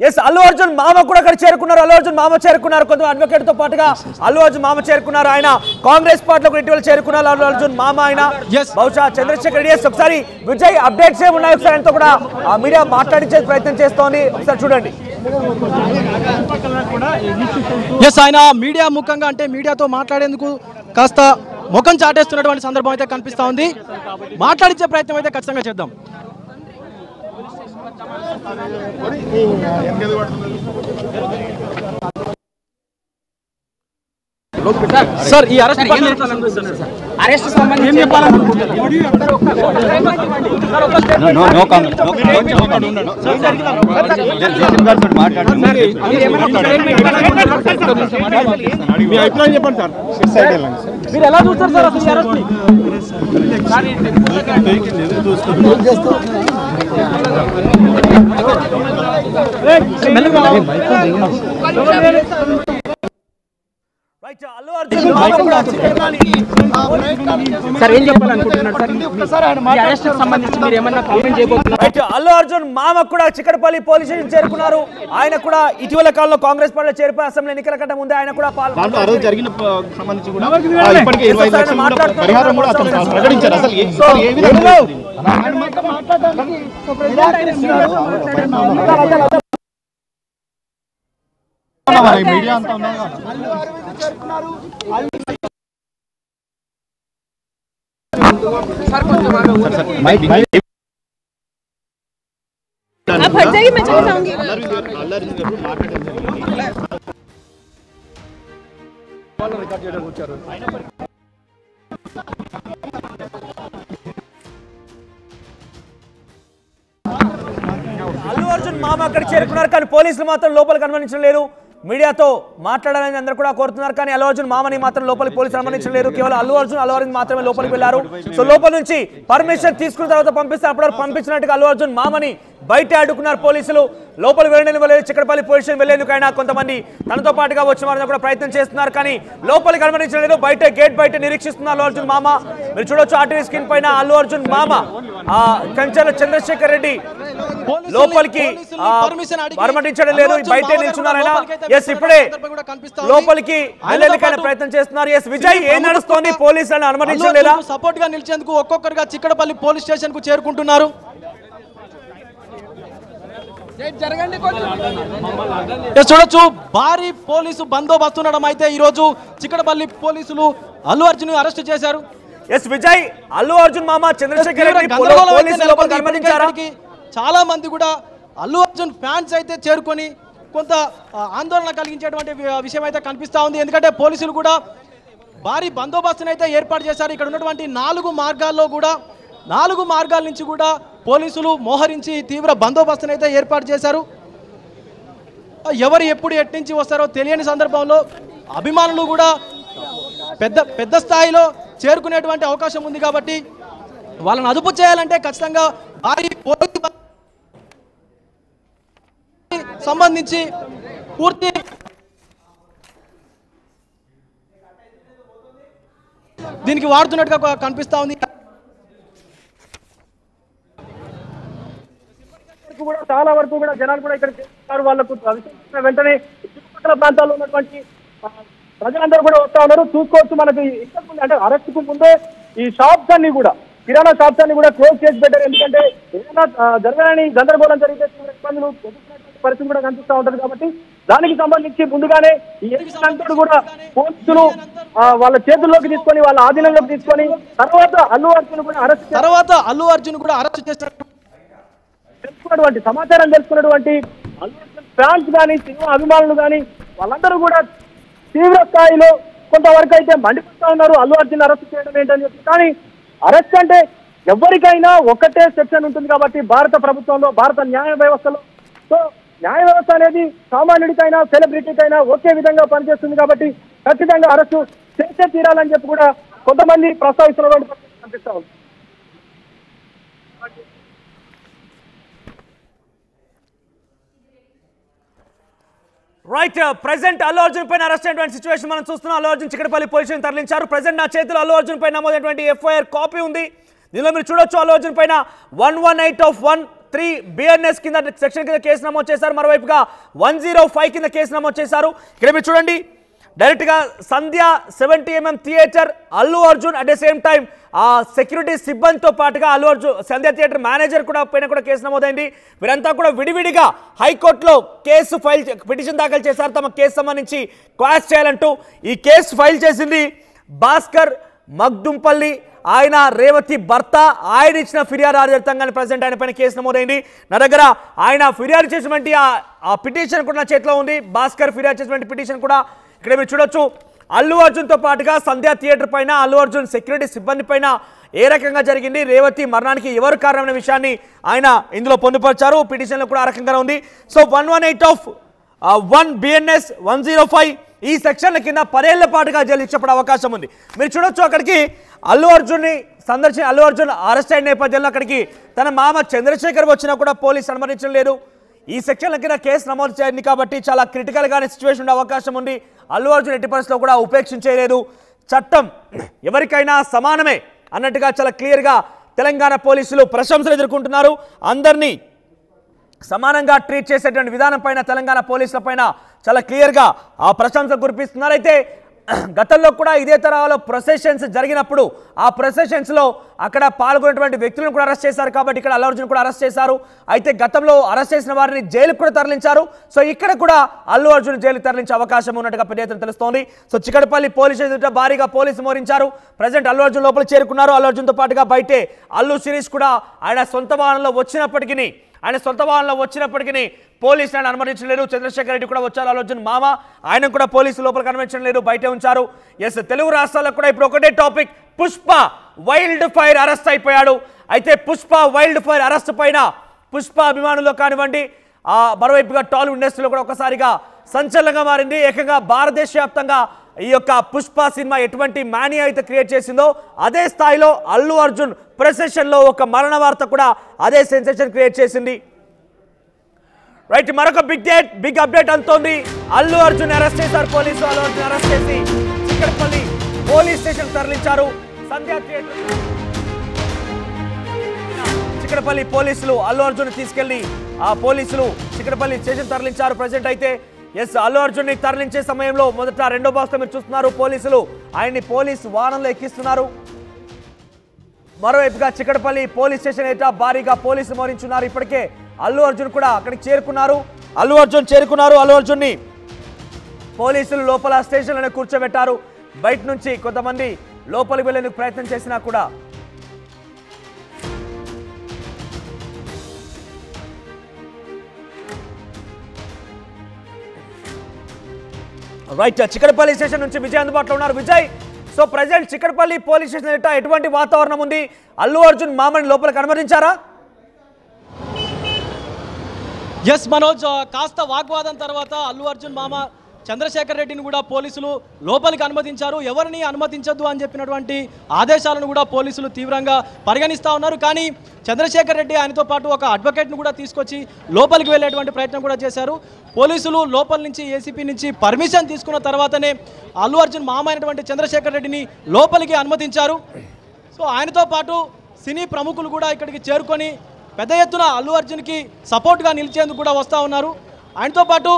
ఎస్ అల్లు అర్జున్ మామ కూడా అక్కడ చేరుకున్నారు. అల్లు అర్జున్ మామ చేరుకున్నారు. కొంత అడ్వకేట్ తో పాటుగా అల్లు అర్జున్ మామ చేరుకున్నారు. ఆయన కాంగ్రెస్ పార్టీలో ఇటీవల చేరుకున్నారు. అల్లు అర్జున్ మామ ఆయన బహుశా చంద్రశేఖర్ రెడ్డి. ఒకసారి విజయ్ అప్డేట్స్ ఏమున్నాయి ఒకసారి ఆయనతో కూడా మీడియా మాట్లాడించే ప్రయత్నం చేస్తోంది, ఒకసారి చూడండి. ఎస్, ఆయన మీడియా ముఖంగా అంటే మీడియాతో మాట్లాడేందుకు కాస్త ముఖం చాటేస్తున్నటువంటి సందర్భం అయితే కనిపిస్తా ఉంది. మాట్లాడించే ప్రయత్నం అయితే ఖచ్చితంగా చేద్దాం. సార్, ఈ అరెస్ట్ సంబంధించి మీరు ఎలా చూస్తారు సార్ అసలు అల్లు అర్జున్ మామ కూడా చిక్కడపల్లి పోలీస్ స్టేషన్ చేరుకున్నారు. ఆయన కూడా ఇటీవల కాలంలో కాంగ్రెస్ పార్టీలో చేరిపోయి అసెంబ్లీ ఎన్నికల కంటే ముందే ఆయన కూడా आप हट जाइए, मैं चली जाऊंगी। అల్లు అర్జున్ మామ అక్కడ చేరుకున్నారు. కానీ పోలీసులు మాత్రం లోపలికి అనుమతించలేరు. మీడియాతో మాట్లాడాలని అందరూ కూడా కోరుతున్నారు. కానీ అల్లు అర్జున్ మామని మాత్రం లోపలికి పోలీసులు అనుమతించలేరు. కేవలం అల్లు అరవింద్ మాత్రమే లోపలికి వెళ్లారు. సో లోపల నుంచి పర్మిషన్ తీసుకున్న తర్వాత పంపిస్తే అప్పటివరకు పంపించినట్టుగా అల్లు అర్జున్ మామని బయట అడ్డుకున్నారు పోలీసులు. లోపలికి వెళ్ళలేదు. చిక్కడపల్లి పోలీస్ స్టేషన్ వెళ్లేందుకైనా కొంతమంది తనతో పాటుగా వచ్చిన వారిని కూడా ప్రయత్నం చేస్తున్నారు. కానీ లోపలికి అనుమతించలేదు. బయట గేట్ బయట నిరీక్షిస్తున్నారు అల్లు అర్జున్ మామ. మీరు చూడొచ్చు ఆర్టీవీ స్క్రీన్ పైన అల్లు అర్జున్ మామ కంచెల చంద్రశేఖర్ రెడ్డి లోపలికి అనుమతించడం లేదు, బయట నిల్చున్నారు ఆయన. ఎస్, ఇప్పుడే లోపలికి వెళ్ళేందుకైనా ప్రయత్నం చేస్తున్నారు. ఎస్ విజయ్, ఏం నడుస్తోంది? పోలీసులను అనుమతించలేదా? సపోర్ట్ గా నిలిచేందుకు ఒక్కొక్కరుగా చిక్కడపల్లి పోలీస్ స్టేషన్ కు చేరుకుంటున్నారు. చూడొచ్చు, భారీ పోలీసు బందోబస్తు ఉండడం అయితే ఈ రోజు చిక్కడపల్లి పోలీసులు అల్లు అర్జున్ అరెస్ట్ చేశారు. ఎస్ విజయ్, అల్లు అర్జున్ మామ చంద్రశేఖర్ రెడ్డి చాలా మంది కూడా అల్లు అర్జున్ ఫ్యాన్స్ అయితే చేరుకొని కొంత ఆందోళన కలిగించేటువంటి విషయం అయితే కనిపిస్తా ఉంది. ఎందుకంటే పోలీసులు కూడా భారీ బందోబస్తును అయితే ఏర్పాటు చేశారు. ఇక్కడ ఉన్నటువంటి 4 మార్గాల్లో కూడా 4 మార్గాల నుంచి కూడా పోలీసులు మోహరించి తీవ్ర బందోబస్తును అయితే ఏర్పాటు చేశారు. ఎవరు ఎప్పుడు ఎట్నుంచి వస్తారో తెలియని సందర్భంలో అభిమానులు కూడా పెద్ద స్థాయిలో చేరుకునేటువంటి అవకాశం ఉంది. కాబట్టి వాళ్ళని అదుపు చేయాలంటే ఖచ్చితంగా భారీ పోలీసు సంబంధించి పూర్తి దీనికి వాడుతున్నట్టుగా కనిపిస్తా ఉంది. చాలా వరకు కూడా జనాలు కూడా ఇక్కడ చేస్తున్నారు. వాళ్ళకు వెంటనే చుట్టుపక్కల ప్రాంతాల్లో ఉన్నటువంటి ప్రజలందరూ కూడా వస్తా ఉన్నారు. చూసుకోవచ్చు, మనకి ఇంతకు ముందు అంటే అరెస్ట్ కు ముందే ఈ షాప్స్ అన్ని కూడా కిరాణా షాప్స్ అన్ని కూడా క్లోజ్ చేసి పెట్టారు. ఎందుకంటే ఏదైనా జరగాలని గందరగోళం జరిగితే ఇబ్బందులు ఎదుర్కొనే పరిస్థితి కూడా కనిపిస్తూ ఉంటది. కాబట్టి దానికి సంబంధించి ముందుగానే ఈ అంతా కూడా పోలీసులు వాళ్ళ చేతుల్లోకి తీసుకొని వాళ్ళ ఆధీనంలోకి తీసుకొని తర్వాత అల్లు అర్జున్ కూడా అరెస్ట్ తెలుసుకున్నటువంటి సమాచారం తెలుసుకున్నటువంటి అల్లు అర్జున్ ఫ్యాన్స్ కానీ సినిమా అభిమానులు కానీ వాళ్ళందరూ కూడా తీవ్ర స్థాయిలో కొంతవరకు అయితే మండిపోతా ఉన్నారు అల్లు అర్జున్ అరెస్ట్ చేయడం ఏంటని చెప్పి. కానీ అరెస్ట్ అంటే ఎవరికైనా ఒకటే సెక్షన్ ఉంటుంది కాబట్టి భారత ప్రభుత్వంలో భారత న్యాయ వ్యవస్థలో సో న్యాయ వ్యవస్థ అనేది సామాన్యుడికైనా సెలబ్రిటీకైనా ఒకే విధంగా పనిచేస్తుంది కాబట్టి ఖచ్చితంగా అరెస్టు చేసే తీరాలని చెప్పి కూడా కొంతమంది ప్రస్తావిస్తున్నటువంటి కనిపిస్తా ఉంది. రైట్ ప్రెసెంట్ అల్లు అర్జున్ పైన అరెస్ట్ అయినటువంటి సిచ్యువేషన్ మనం చూస్తున్నాం. అల్లు అర్జున్ చిక్కడపల్లి పోలీస్ స్టేషన్ తరలించారు. ప్రెసెంట్ నా చేతిలో అల్లు అర్జున్ పైన నమోదైనటువంటి ఎఫ్ఐఆర్ కాపీ ఉంది. దీనిలో మీరు చూడొచ్చు అల్లు అర్జున్ పైన 118/13 BNS కింద సెక్షన్ కింద కేసు నమోదు చేశారు. మరోవైపుగా 105 కింద కేసు నమోదు చేశారు. ఇక్కడ మీరు చూడండి డైరెక్ట్ గా సంధ్య 70mm theatre Allu Arjun at the same time ఆ సెక్యూరిటీ సిబ్బందితో పాటుగా అల్లు అర్జున్ సంధ్య థియేటర్ మేనేజర్ పైన కూడా కేసు నమోదైంది. వీరంతా కూడా విడివిడిగా హైకోర్టులో కేసు పిటిషన్ దాఖలు చేశారు. తమ కేసు సంబంధించి క్వాష్ చేయాలంటూ ఈ కేసు ఫైల్ చేసింది భాస్కర్ మగ్దుంపల్లి. ఆయన రేవతి భర్త. ఆయన ఇచ్చిన ఫిర్యాదు ఆధారితంగానే ప్రజెంట్ ఆయన పైన కేసు నమోదైంది. నా దగ్గర ఆయన ఫిర్యాదు చేసినటువంటి ఆ పిటిషన్ కూడా నా చేతిలో ఉంది. భాస్కర్ ఫిర్యాదు చేసినటువంటి పిటిషన్ కూడా ఇక్కడ మీరు చూడొచ్చు. అల్లు అర్జున్తో పాటుగా సంధ్య థియేటర్ పైన అల్లు అర్జున్ సెక్యూరిటీ సిబ్బంది పైన ఏ రకంగా జరిగింది, రేవతి మరణానికి ఎవరు కారణమైన విషయాన్ని ఆయన ఇందులో పొందుపరిచారు. పిటిషన్లో కూడా ఆ రకంగా ఉంది. సో 118/1 BNS 105 ఈ సెక్షన్ల కింద 10 ఏళ్ల పాటుగా జైలు శిక్ష పడే అవకాశం ఉంది. మీరు చూడొచ్చు అక్కడికి అల్లు అర్జున్ని అల్లు అర్జున్ అరెస్ట్ అయిన నేపథ్యంలో అక్కడికి తన మామ చంద్రశేఖర్ వచ్చినా కూడా పోలీసు అనుమతించడం లేదు. ఈ సెక్షన్ల కింద కేసు నమోదు చేయండి కాబట్టి చాలా క్రిటికల్గానే సిచ్యువేషన్ ఉండే అవకాశం ఉంది. అల్లు అర్జున్ ఎట్టి పరిస్థితుల్లో కూడా ఉపేక్షించలేదు. చట్టం ఎవరికైనా సమానమే అన్నట్టుగా చాలా క్లియర్గా తెలంగాణ పోలీసులు ప్రశంసలు ఎదుర్కొంటున్నారు. అందరినీ సమానంగా ట్రీట్ చేసేటువంటి విధానం పైన తెలంగాణ పోలీసుల పైన చాలా క్లియర్గా ఆ ప్రశంసలు కురిపిస్తున్నారు. అయితే గతంలో కూడా ఇదే తరహాలో ప్రొసెషన్స్ జరిగినప్పుడు ఆ ప్రొసెషన్స్లో అక్కడ పాల్గొన్నటువంటి వ్యక్తులను కూడా అరెస్ట్ చేశారు. కాబట్టి ఇక్కడ అల్లు అర్జున్ కూడా అరెస్ట్ చేశారు. అయితే గతంలో అరెస్ట్ చేసిన వారిని జైలుకు కూడా తరలించారు. సో ఇక్కడ కూడా అల్లు అర్జున్ జైలుకు తరలించే అవకాశం ఉన్నట్టుగా పెద్ద ఎత్తున తెలుస్తోంది. సో చిక్కడపల్లి పోలీస్ స్టేషన్ భారీగా పోలీసు మోరించారు. ప్రజెంట్ అల్లు అర్జున్ లోపల చేరుకున్నారు. అల్లు అర్జున్తో పాటుగా బయటే అల్లు శిరీష్ కూడా ఆయన సొంత వాహనంలో వచ్చినప్పటికీ పోలీసులు ఆయన అనుమతించలేరు. చంద్రశేఖర్ రెడ్డి కూడా వచ్చారు. అల్లు అర్జున్ మామ ఆయన కూడా పోలీసులు లోపలికి అనుమతించలేరు, బయటే ఉంచారు. ఎస్ తెలుగు రాష్ట్రాలకు కూడా ఇప్పుడు ఒకటే topic, Pushpa wild fire arrest అయిపోయాడు. అయితే పుష్ప వైల్డ్ ఫైర్ అరెస్ట్ పైన పుష్ప అభిమానులు కానివ్వండి మరోవైపుగా టాలీవుడ్ ఇండస్ట్రీలో కూడా ఒకసారిగా సంచలనంగా మారింది. ఏకంగా భారతదేశ వ్యాప్తంగా ఈ యొక్క పుష్ప సినిమా ఎటువంటి మానియా అయితే క్రియేట్ చేసిందో అదే స్థాయిలో అల్లు అర్జున్ ప్రొసెషన్లో ఒక మరణ వార్త కూడా అదే సెన్సేషన్ క్రియేట్ చేసింది. రైట్ మరొక బిగ్ అప్డేట్ అంతోంది. అల్లు అర్జున్ అరెస్ట్ చేశారు పోలీసులు. అల్లు అర్జున్ అరెస్ట్ చేసి చిక్కడపల్లి పోలీస్ స్టేషన్ తరలించారు. సంధ్యా థియేటర్ చిక్కడపల్లి పోలీసులు అల్లు అర్జున్ తీసుకెళ్లి పోలీసులు చిక్కడపల్లి స్టేషన్ తరలించారు. ప్రజెంట్ అయితే ఎస్ అల్లు అర్జున్ ని తరలించే సమయంలో మొదట రెండో బాక్స్ మీరు చూస్తున్నారు, పోలీసులు ఆయన్ని పోలీసు వాహనంలో ఎక్కిస్తున్నారు. మరోవైపుగా చిక్కడపల్లి పోలీస్ స్టేషన్ అయితే భారీగా పోలీసులు మోరించున్నారు. ఇప్పటికే అల్లు అర్జున్ కూడా అక్కడికి చేరుకున్నారు. అల్లు అర్జున్ ని పోలీసులు లోపల స్టేషన్లోనే కూర్చోబెట్టారు. బయట నుంచి కొంతమంది లోపలికి వెళ్లేందుకు ప్రయత్నం చేసినా కూడా రైట్ చిక్కడపల్లి స్టేషన్ నుంచి విజయ్ అందుబాటులో ఉన్నారు. Vijay, so present Chikkadpally police station ఎటువంటి వాతావరణం ఉంది? అల్లు అర్జున్ మామని లోపలికి అనుమతించారా? ఎస్ మనోజ్, కాస్త వాగ్వాదం తర్వాత అల్లు అర్జున్ మామ చంద్రశేఖర్ రెడ్డిని కూడా పోలీసులు లోపలికి అనుమతించారు. ఎవరిని అనుమతించొద్దు అని చెప్పినటువంటి ఆదేశాలను కూడా పోలీసులు తీవ్రంగా పరిగణిస్తూ ఉన్నారు. కానీ చంద్రశేఖర్ రెడ్డి ఆయనతో పాటు ఒక అడ్వకేట్ను కూడా తీసుకొచ్చి లోపలికి వెళ్ళేటువంటి ప్రయత్నం కూడా చేశారు. పోలీసులు లోపల నుంచి ఏసీపీ నుంచి పర్మిషన్ తీసుకున్న తర్వాతనే అల్లు అర్జున్ మామ అయినటువంటి చంద్రశేఖర్ రెడ్డిని లోపలికి అనుమతించారు. సో ఆయనతో పాటు సినీ ప్రముఖులు కూడా ఇక్కడికి చేరుకొని పెద్ద ఎత్తున అల్లు అర్జున్కి సపోర్ట్గా నిలిచేందుకు కూడా వస్తూ ఉన్నారు. ఆయనతో పాటు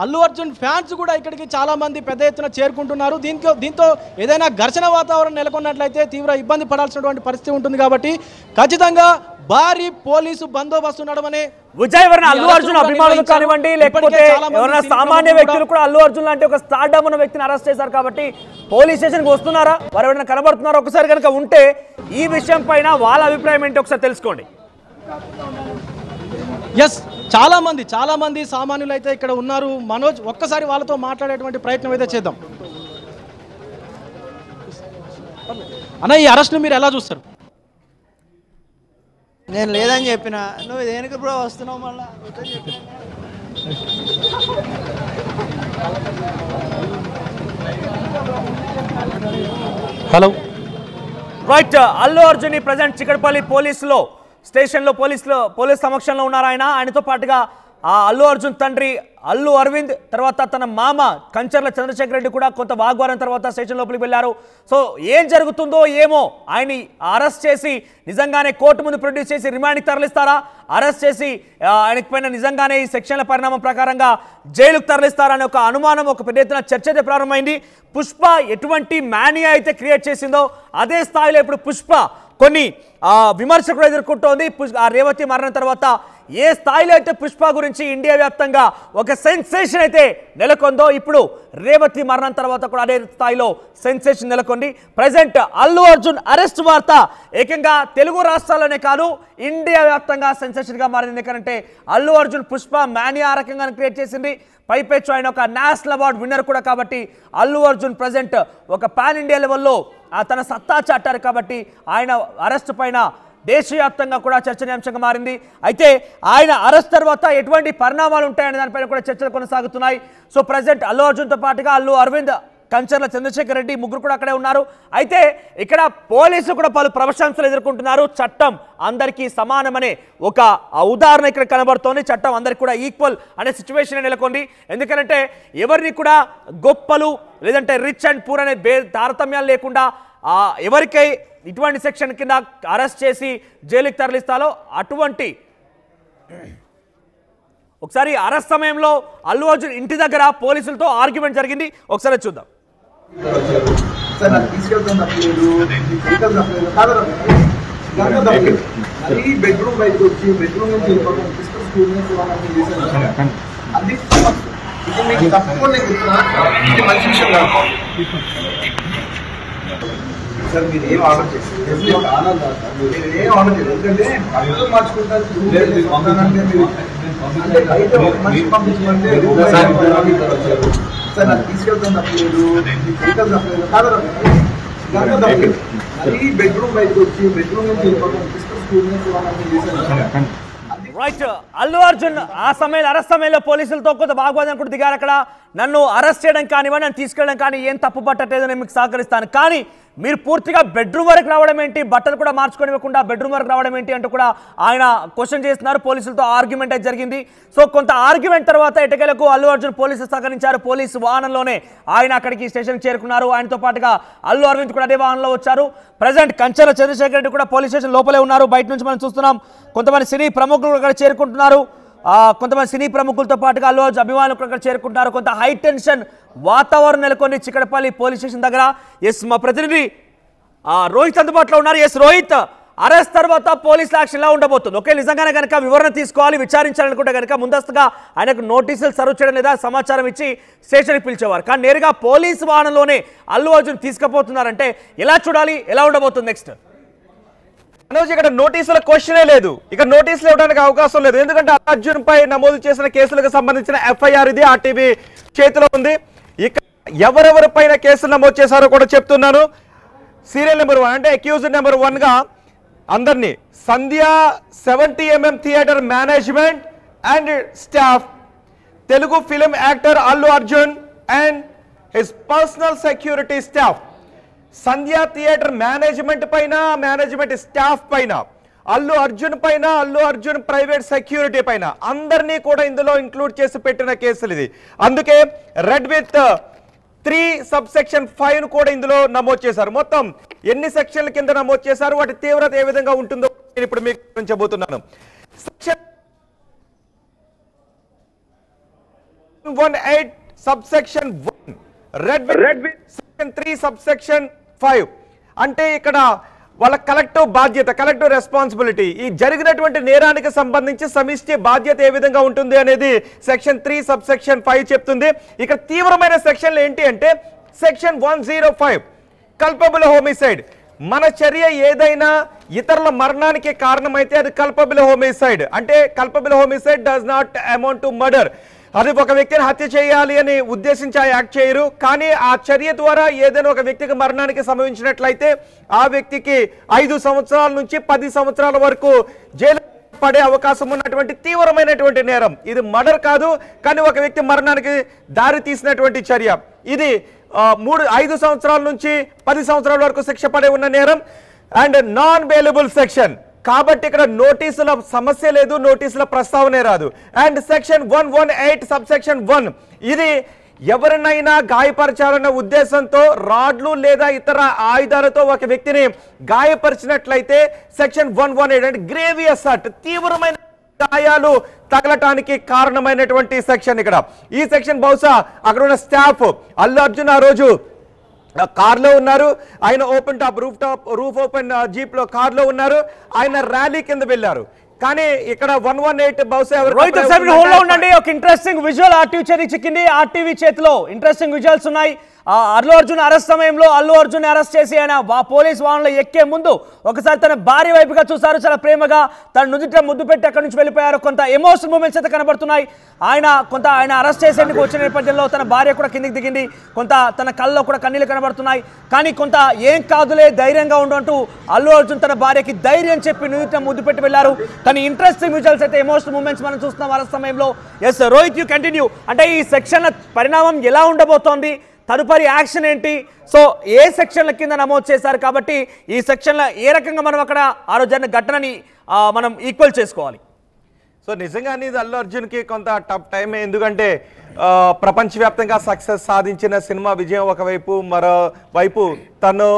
అల్లు అర్జున్ ఫ్యాన్స్ కూడా ఇక్కడికి చాలామంది పెద్ద ఎత్తున చేరుకుంటున్నారు. దీంతో ఏదైనా ఘర్షణ వాతావరణం నెలకొన్నట్లయితే తీవ్ర ఇబ్బంది పడాల్సినటువంటి పరిస్థితి ఉంటుంది. కాబట్టి ఖచ్చితంగా భారీ పోలీసు బందోబస్తు నడవనే విజయవరణ అల్లు అర్జున్ అభిమానులు కానివ్వండి, లేకపోతే ఎవరైనా సామాన్య వ్యక్తులు కూడా అల్లు అర్జున్ లాంటి ఒక స్టార్డమ్ ఉన్న వ్యక్తిని అరెస్ట్ చేశారు. కాబట్టి పోలీస్ స్టేషన్కి వస్తున్నారా, వారు ఎవరైనా కనబడుతున్నారా? ఒకసారి కనుక ఉంటే ఈ విషయం పైన వాళ్ళ అభిప్రాయం ఏంటి ఒకసారి తెలుసుకోండి. ఎస్, చాలా మంది సామాన్యులు అయితే ఇక్కడ ఉన్నారు. మనోజ్, ఒక్కసారి వాళ్ళతో మాట్లాడేటువంటి ప్రయత్నం అయితే చేద్దాం. అన్న, ఈ అరెస్ట్ మీరు ఎలా చూస్తారు? నేను లేదని చెప్పిన, నువ్వు దేనికి బ్రో వస్తున్నావు మళ్ళా? Hello right, Allu Arjun present Chikkadpally స్టేషన్లో పోలీస్ సమక్షంలో ఉన్నారు. ఆయనతో పాటుగా అల్లు అర్జున్ తండ్రి అల్లు అరవింద్, తర్వాత తన మామ కంచర్ల చంద్రశేఖర్ రెడ్డి కూడా కొంత వాగ్వాదం తర్వాత స్టేషన్ లోపలికి వెళ్ళారు. సో ఏం జరుగుతుందో ఏమో, ఆయన్ని అరెస్ట్ చేసి నిజంగానే కోర్టు ముందు ప్రొడ్యూస్ చేసి రిమాండ్కి తరలిస్తారా, అరెస్ట్ చేసి ఆయనకి పైన నిజంగానే ఈ సెక్షన్ల పరిణామం ప్రకారంగా జైలుకు తరలిస్తారా అనే ఒక అనుమానం, ఒక పెద్ద ఎత్తున చర్చ అయితే ప్రారంభమైంది. పుష్ప ఎటువంటి మానియా అయితే క్రియేట్ చేసిందో అదే స్థాయిలో ఇప్పుడు పుష్ప కొన్ని విమర్శకులు ఎదుర్కొంటోంది. రేవతి మరణం తర్వాత ఏ స్థాయిలో అయితే పుష్ప గురించి ఇండియా వ్యాప్తంగా ఒక సెన్సేషన్ అయితే నెలకొందో, ఇప్పుడు రేవతి మరణం తర్వాత కూడా అదే స్థాయిలో సెన్సేషన్ నెలకొంది. ప్రజెంట్ అల్లు అర్జున్ అరెస్ట్ వార్త ఏకంగా తెలుగు రాష్ట్రాల్లోనే కాదు ఇండియా వ్యాప్తంగా సెన్సేషన్గా మారింది. ఎందుకంటే అల్లు అర్జున్ పుష్ప మానియా రకంగా క్రియేట్ చేసింది. పైపెచ్చు ఆయన ఒక నేషనల్ అవార్డు విన్నర్ కూడా. కాబట్టి అల్లు అర్జున్ ప్రజెంట్ ఒక పాన్ ఇండియా లెవెల్లో తన సత్తా చాటారు. కాబట్టి ఆయన అరెస్ట్ పైన దేశవ్యాప్తంగా కూడా చర్చనీయాంశంగా మారింది. అయితే ఆయన అరెస్ట్ తర్వాత ఎటువంటి పరిణామాలు ఉంటాయనే దానిపైన కూడా చర్చలు కొనసాగుతున్నాయి. సో ప్రజెంట్ అల్లు అర్జున్తో పాటుగా అల్లు అరవింద్, కంచర్ల చంద్రశేఖర్ రెడ్డి ముగ్గురు కూడా అక్కడే ఉన్నారు. అయితే ఇక్కడ పోలీసులు కూడా పలు ప్రశంసలు ఎదుర్కొంటున్నారు. చట్టం అందరికీ సమానమనే ఒక ఉదాహరణ ఇక్కడ కనబడుతోంది. చట్టం అందరికీ కూడా ఈక్వల్ అనే సిచ్యువేషన్ నెలకొంది. ఎందుకంటే ఎవరిని కూడా గొప్పలు లేదంటే రిచ్ అండ్ పూర్ అనే తారతమ్యాలు లేకుండా ఎవరికై ఇటువంటి సెక్షన్ కింద అరెస్ట్ చేసి జైలుకి తరలిస్తారో అటువంటి ఒకసారి అరెస్ట్ సమయంలో అల్లు అర్జున్ ఇంటి దగ్గర పోలీసులతో ఆర్గ్యుమెంట్ జరిగింది. ఒకసారి చూద్దాం. సార్ మీరు ఏం ఆర్డర్ చేస్తారు? మీరు ఏం ఆర్డర్ చేయలేదు, ఎందుకంటే అర్థం మార్చుకుంటారు. మనిషి పంపించమంటే సార్ నాకు తీసుకెళ్తాను తప్పలేదు, వెహికల్ తప్పలేదు, కాదు అది బెడ్రూమ్ బయటకు వచ్చి బెడ్రూమ్ నుంచి స్కూల్ నుంచి చేశాను. రైట్, అల్లు అర్జున్ ఆ సమయంలో అరెస్ట్ సమయంలో పోలీసులతో కొంత వాగ్వాదం కూడా దిగారు. అక్కడ నన్ను అరెస్ట్ చేయడం కానివ్వండి, నన్ను తీసుకెళ్ళడం కానీ ఏం తప్పు పట్టట్లేదు, నేను మీకు సహకరిస్తాను, కానీ మీరు పూర్తిగా బెడ్రూమ్ వరకు రావడం ఏంటి, బట్టలు కూడా మార్చుకోనివ్వకుండా బెడ్రూమ్ వరకు రావడం ఏంటి అంటూ కూడా ఆయన క్వశ్చన్ చేస్తున్నారు. పోలీసులతో ఆర్గ్యుమెంట్ అయితే జరిగింది. సో కొంత ఆర్గ్యుమెంట్ తర్వాత ఎటకేలకు అల్లు అర్జున్ పోలీసులు సహకరించారు. పోలీసు వాహనంలోనే ఆయన అక్కడికి స్టేషన్కి చేరుకున్నారు. ఆయనతో పాటుగా అల్లు అరవింద్ కూడా అదే వాహనంలో వచ్చారు. ప్రజెంట్ కంచర్ల చంద్రశేఖర్ రెడ్డి కూడా పోలీస్ స్టేషన్ లోపలే ఉన్నారు. బయట నుంచి మనం చూస్తున్నాం. కొంతమంది సినీ ప్రముఖులు అక్కడ చేరుకుంటున్నారు. కొంతమంది సినీ ప్రముఖులతో పాటుగా అల్లు అర్జున్ అభిమానులు అక్కడ చేరుకుంటున్నారు. కొంత హై టెన్షన్ వాతావరణం నెలకొని చిక్కడపల్లి పోలీస్ స్టేషన్ దగ్గర. ఎస్, మా ప్రతినిధి రోహిత్ అందుబాటులో ఉన్నారు. ఎస్ రోహిత్, అరెస్ట్ తర్వాత పోలీసుల యాక్షన్ ఎలా ఉండబోతుంది? ఓకే, నిజంగానే కనుక వివరణ తీసుకోవాలి, విచారించాలనుకుంటే కనుక ముందస్తుగా ఆయనకు నోటీసులు సర్వ్ చేయడం లేదా సమాచారం ఇచ్చి స్టేషన్కి పిలిచేవారు, కానీ నేరుగా పోలీసు వాహనంలోనే అల్లు అర్జున్ తీసుకుపోతున్నారంటే ఎలా చూడాలి, ఎలా ఉండబోతుంది నెక్స్ట్? మనోజ్, ఇక్కడ నోటీసుల క్వశ్చనే లేదు, ఇక్కడ నోటీసులు ఇవ్వడానికి అవకాశం లేదు. ఎందుకంటే అల్లు అర్జున్ పై నమోదు చేసిన కేసులకు సంబంధించిన ఎఫ్ఐఆర్ ఇది ఆర్టీవీ చేతిలో ఉంది. ఇక ఎవరెవరి పైన కేసులు నమోదు చేశారో కూడా చెప్తున్నాను. సీరియల్ నెంబర్ 1 అంటే అక్యూజ్డ్ నెంబర్ 1గా అందరినీ సంధ్య 70mm theatre management and staff, Telugu film actor Allu Arjun and his personal security staff, Sandhya theatre management పైన, మేనేజ్మెంట్ స్టాఫ్ పైన, అల్లు అర్జున్ పైన, అల్లు అర్జున్ ప్రైవేట్ సెక్యూరిటీ పైన అందరినీ కూడా ఇందులో ఇంక్లూడ్ చేసి పెట్టిన కేసులు ఇది. అందుకే రెడ్ విత్ 3 సబ్సెక్షన్ 5 కూడా ఇందులో నమోదు చేశారు. మొత్తం ఎన్ని సెక్షన్ల కింద నమోదు చేశారు, వాటి తీవ్రత ఏ విధంగా ఉంటుందో నేను ఇప్పుడు మీకు 118 subsection 1 రెడ్ సెక్షన్ 3 subsection 5 అంటే ఇక్కడ వాళ్ళ కలెక్టివ్ బాధ్యత, కలెక్టివ్ రెస్పాన్సిబిలిటీ, ఈ జరిగినటువంటి నేరానికి సంబంధించి సమిష్టి బాధ్యత ఏ విధంగా ఉంటుంది అనేది సెక్షన్ 3 subsection 5 చెప్తుంది. ఇక్కడ తీవ్రమైన సెక్షన్లు ఏంటి అంటే సెక్షన్ 105 కల్పబుల్ హోమిసైడ్. మన చర్య ఏదైనా ఇతరుల మరణానికి కారణమైతే అది కల్పబుల్ హోమిసైడ్. అంటే culpable homicide does not amount to murder. అది ఒక వ్యక్తిని హత్య చేయాలి అని ఉద్దేశించి యాక్ట్ చేయరు, కానీ ఆ చర్య ద్వారా ఏదైనా ఒక వ్యక్తికి మరణానికి సంభవించినట్లయితే ఆ వ్యక్తికి 5 సంవత్సరాల నుంచి 10 సంవత్సరాల వరకు జైలు పడే అవకాశం ఉన్నటువంటి తీవ్రమైనటువంటి నేరం. ఇది మర్డర్ కాదు, కానీ ఒక వ్యక్తి మరణానికి దారి తీసినటువంటి చర్య. ఇది 5 సంవత్సరాల నుంచి 10 సంవత్సరాల వరకు శిక్ష పడే ఉన్న నేరం. అండ్ నాన్ బెయిలబుల్ సెక్షన్ కాబట్టి ఇక్కడ నోటీసుల సమస్య లేదు, నోటీసుల ప్రస్తావనే రాదు. అండ్ సెక్షన్ 118 సబ్సెక్షన్ 1 ఇది ఎవరినైనా గాయపరచాలన్న ఉద్దేశంతో రాడ్లు లేదా ఇతర ఆయుధాలతో ఒక వ్యక్తిని గాయపరిచినట్లయితే సెక్షన్ 118 అంటే గ్రేవియస్ అట్ తీవ్రమైన గాయాలు తగలటానికి కారణమైనటువంటి సెక్షన్. ఇక్కడ ఈ సెక్షన్ బహుశా అక్కడ ఉన్న స్టాఫ్ అల్లు అర్జున్ ఆ రోజు కార్లో ఉన్నారు, ఆయన open top roof open jeep లో కార్లో ఉన్నారు, ఆయన ర్యాలీ కింద వెళ్ళారు. కానీ ఇక్కడ 118 బహుశా ఉండండి. ఒక ఇంట్రెస్టింగ్ విజువల్ ఆర్టీవీ చేతికి చిక్కింది. ఆర్టీవీ చేతిలో ఇంట్రెస్టింగ్ విజువల్స్ ఉన్నాయి. అల్లు అర్జున్ అరెస్ట్ సమయంలో అల్లు అర్జున్ అరెస్ట్ చేసి ఆయన పోలీస్ వాహనంలో ఎక్కే ముందు ఒకసారి తన భార్య వైపుగా చూసారు, చాలా ప్రేమగా తన నుదుట ముద్దు పెట్టి అక్కడి నుంచి వెళ్ళిపోయారు. కొంత ఎమోషనల్ మూమెంట్స్ అయితే కనబడుతున్నాయి. ఆయన అరెస్ట్ చేసేందుకు వచ్చిన నేపథ్యంలో తన భార్య కూడా కిందికి దిగింది, కొంత తన కళ్ళలో కూడా కన్నీళ్ళు కనబడుతున్నాయి. కానీ కొంత ఏం కాదులే ధైర్యంగా ఉండంటూ అల్లు అర్జున్ తన భార్యకి ధైర్యం చెప్పి నుదుట ముద్దు పెట్టి వెళ్ళారు. కానీ ఇంట్రెస్టింగ్ విజువల్స్ అయితే ఎమోషనల్ మూమెంట్స్ మనం చూస్తున్నాం అరెస్ట్ సమయంలో. Yes Rohit, you continue. అంటే ఈ సెక్షన్ పరిణామం ఎలా ఉండబోతోంది, తదుపరి యాక్షన్ ఏంటి, సో ఏ సెక్షన్ల కింద నమోదు చేశారు కాబట్టి ఈ సెక్షన్ల ఏ రకంగా మనం అక్కడ ఆ రోజు జరిగిన ఘటనని మనం ఈక్వల్ చేసుకోవాలి? సో నిజంగానే ఇది అల్లు అర్జున్కి కొంత టఫ్ టైం. ఎందుకంటే ప్రపంచవ్యాప్తంగా సక్సెస్ సాధించిన సినిమా విజయం ఒకవైపు, మరోవైపు తను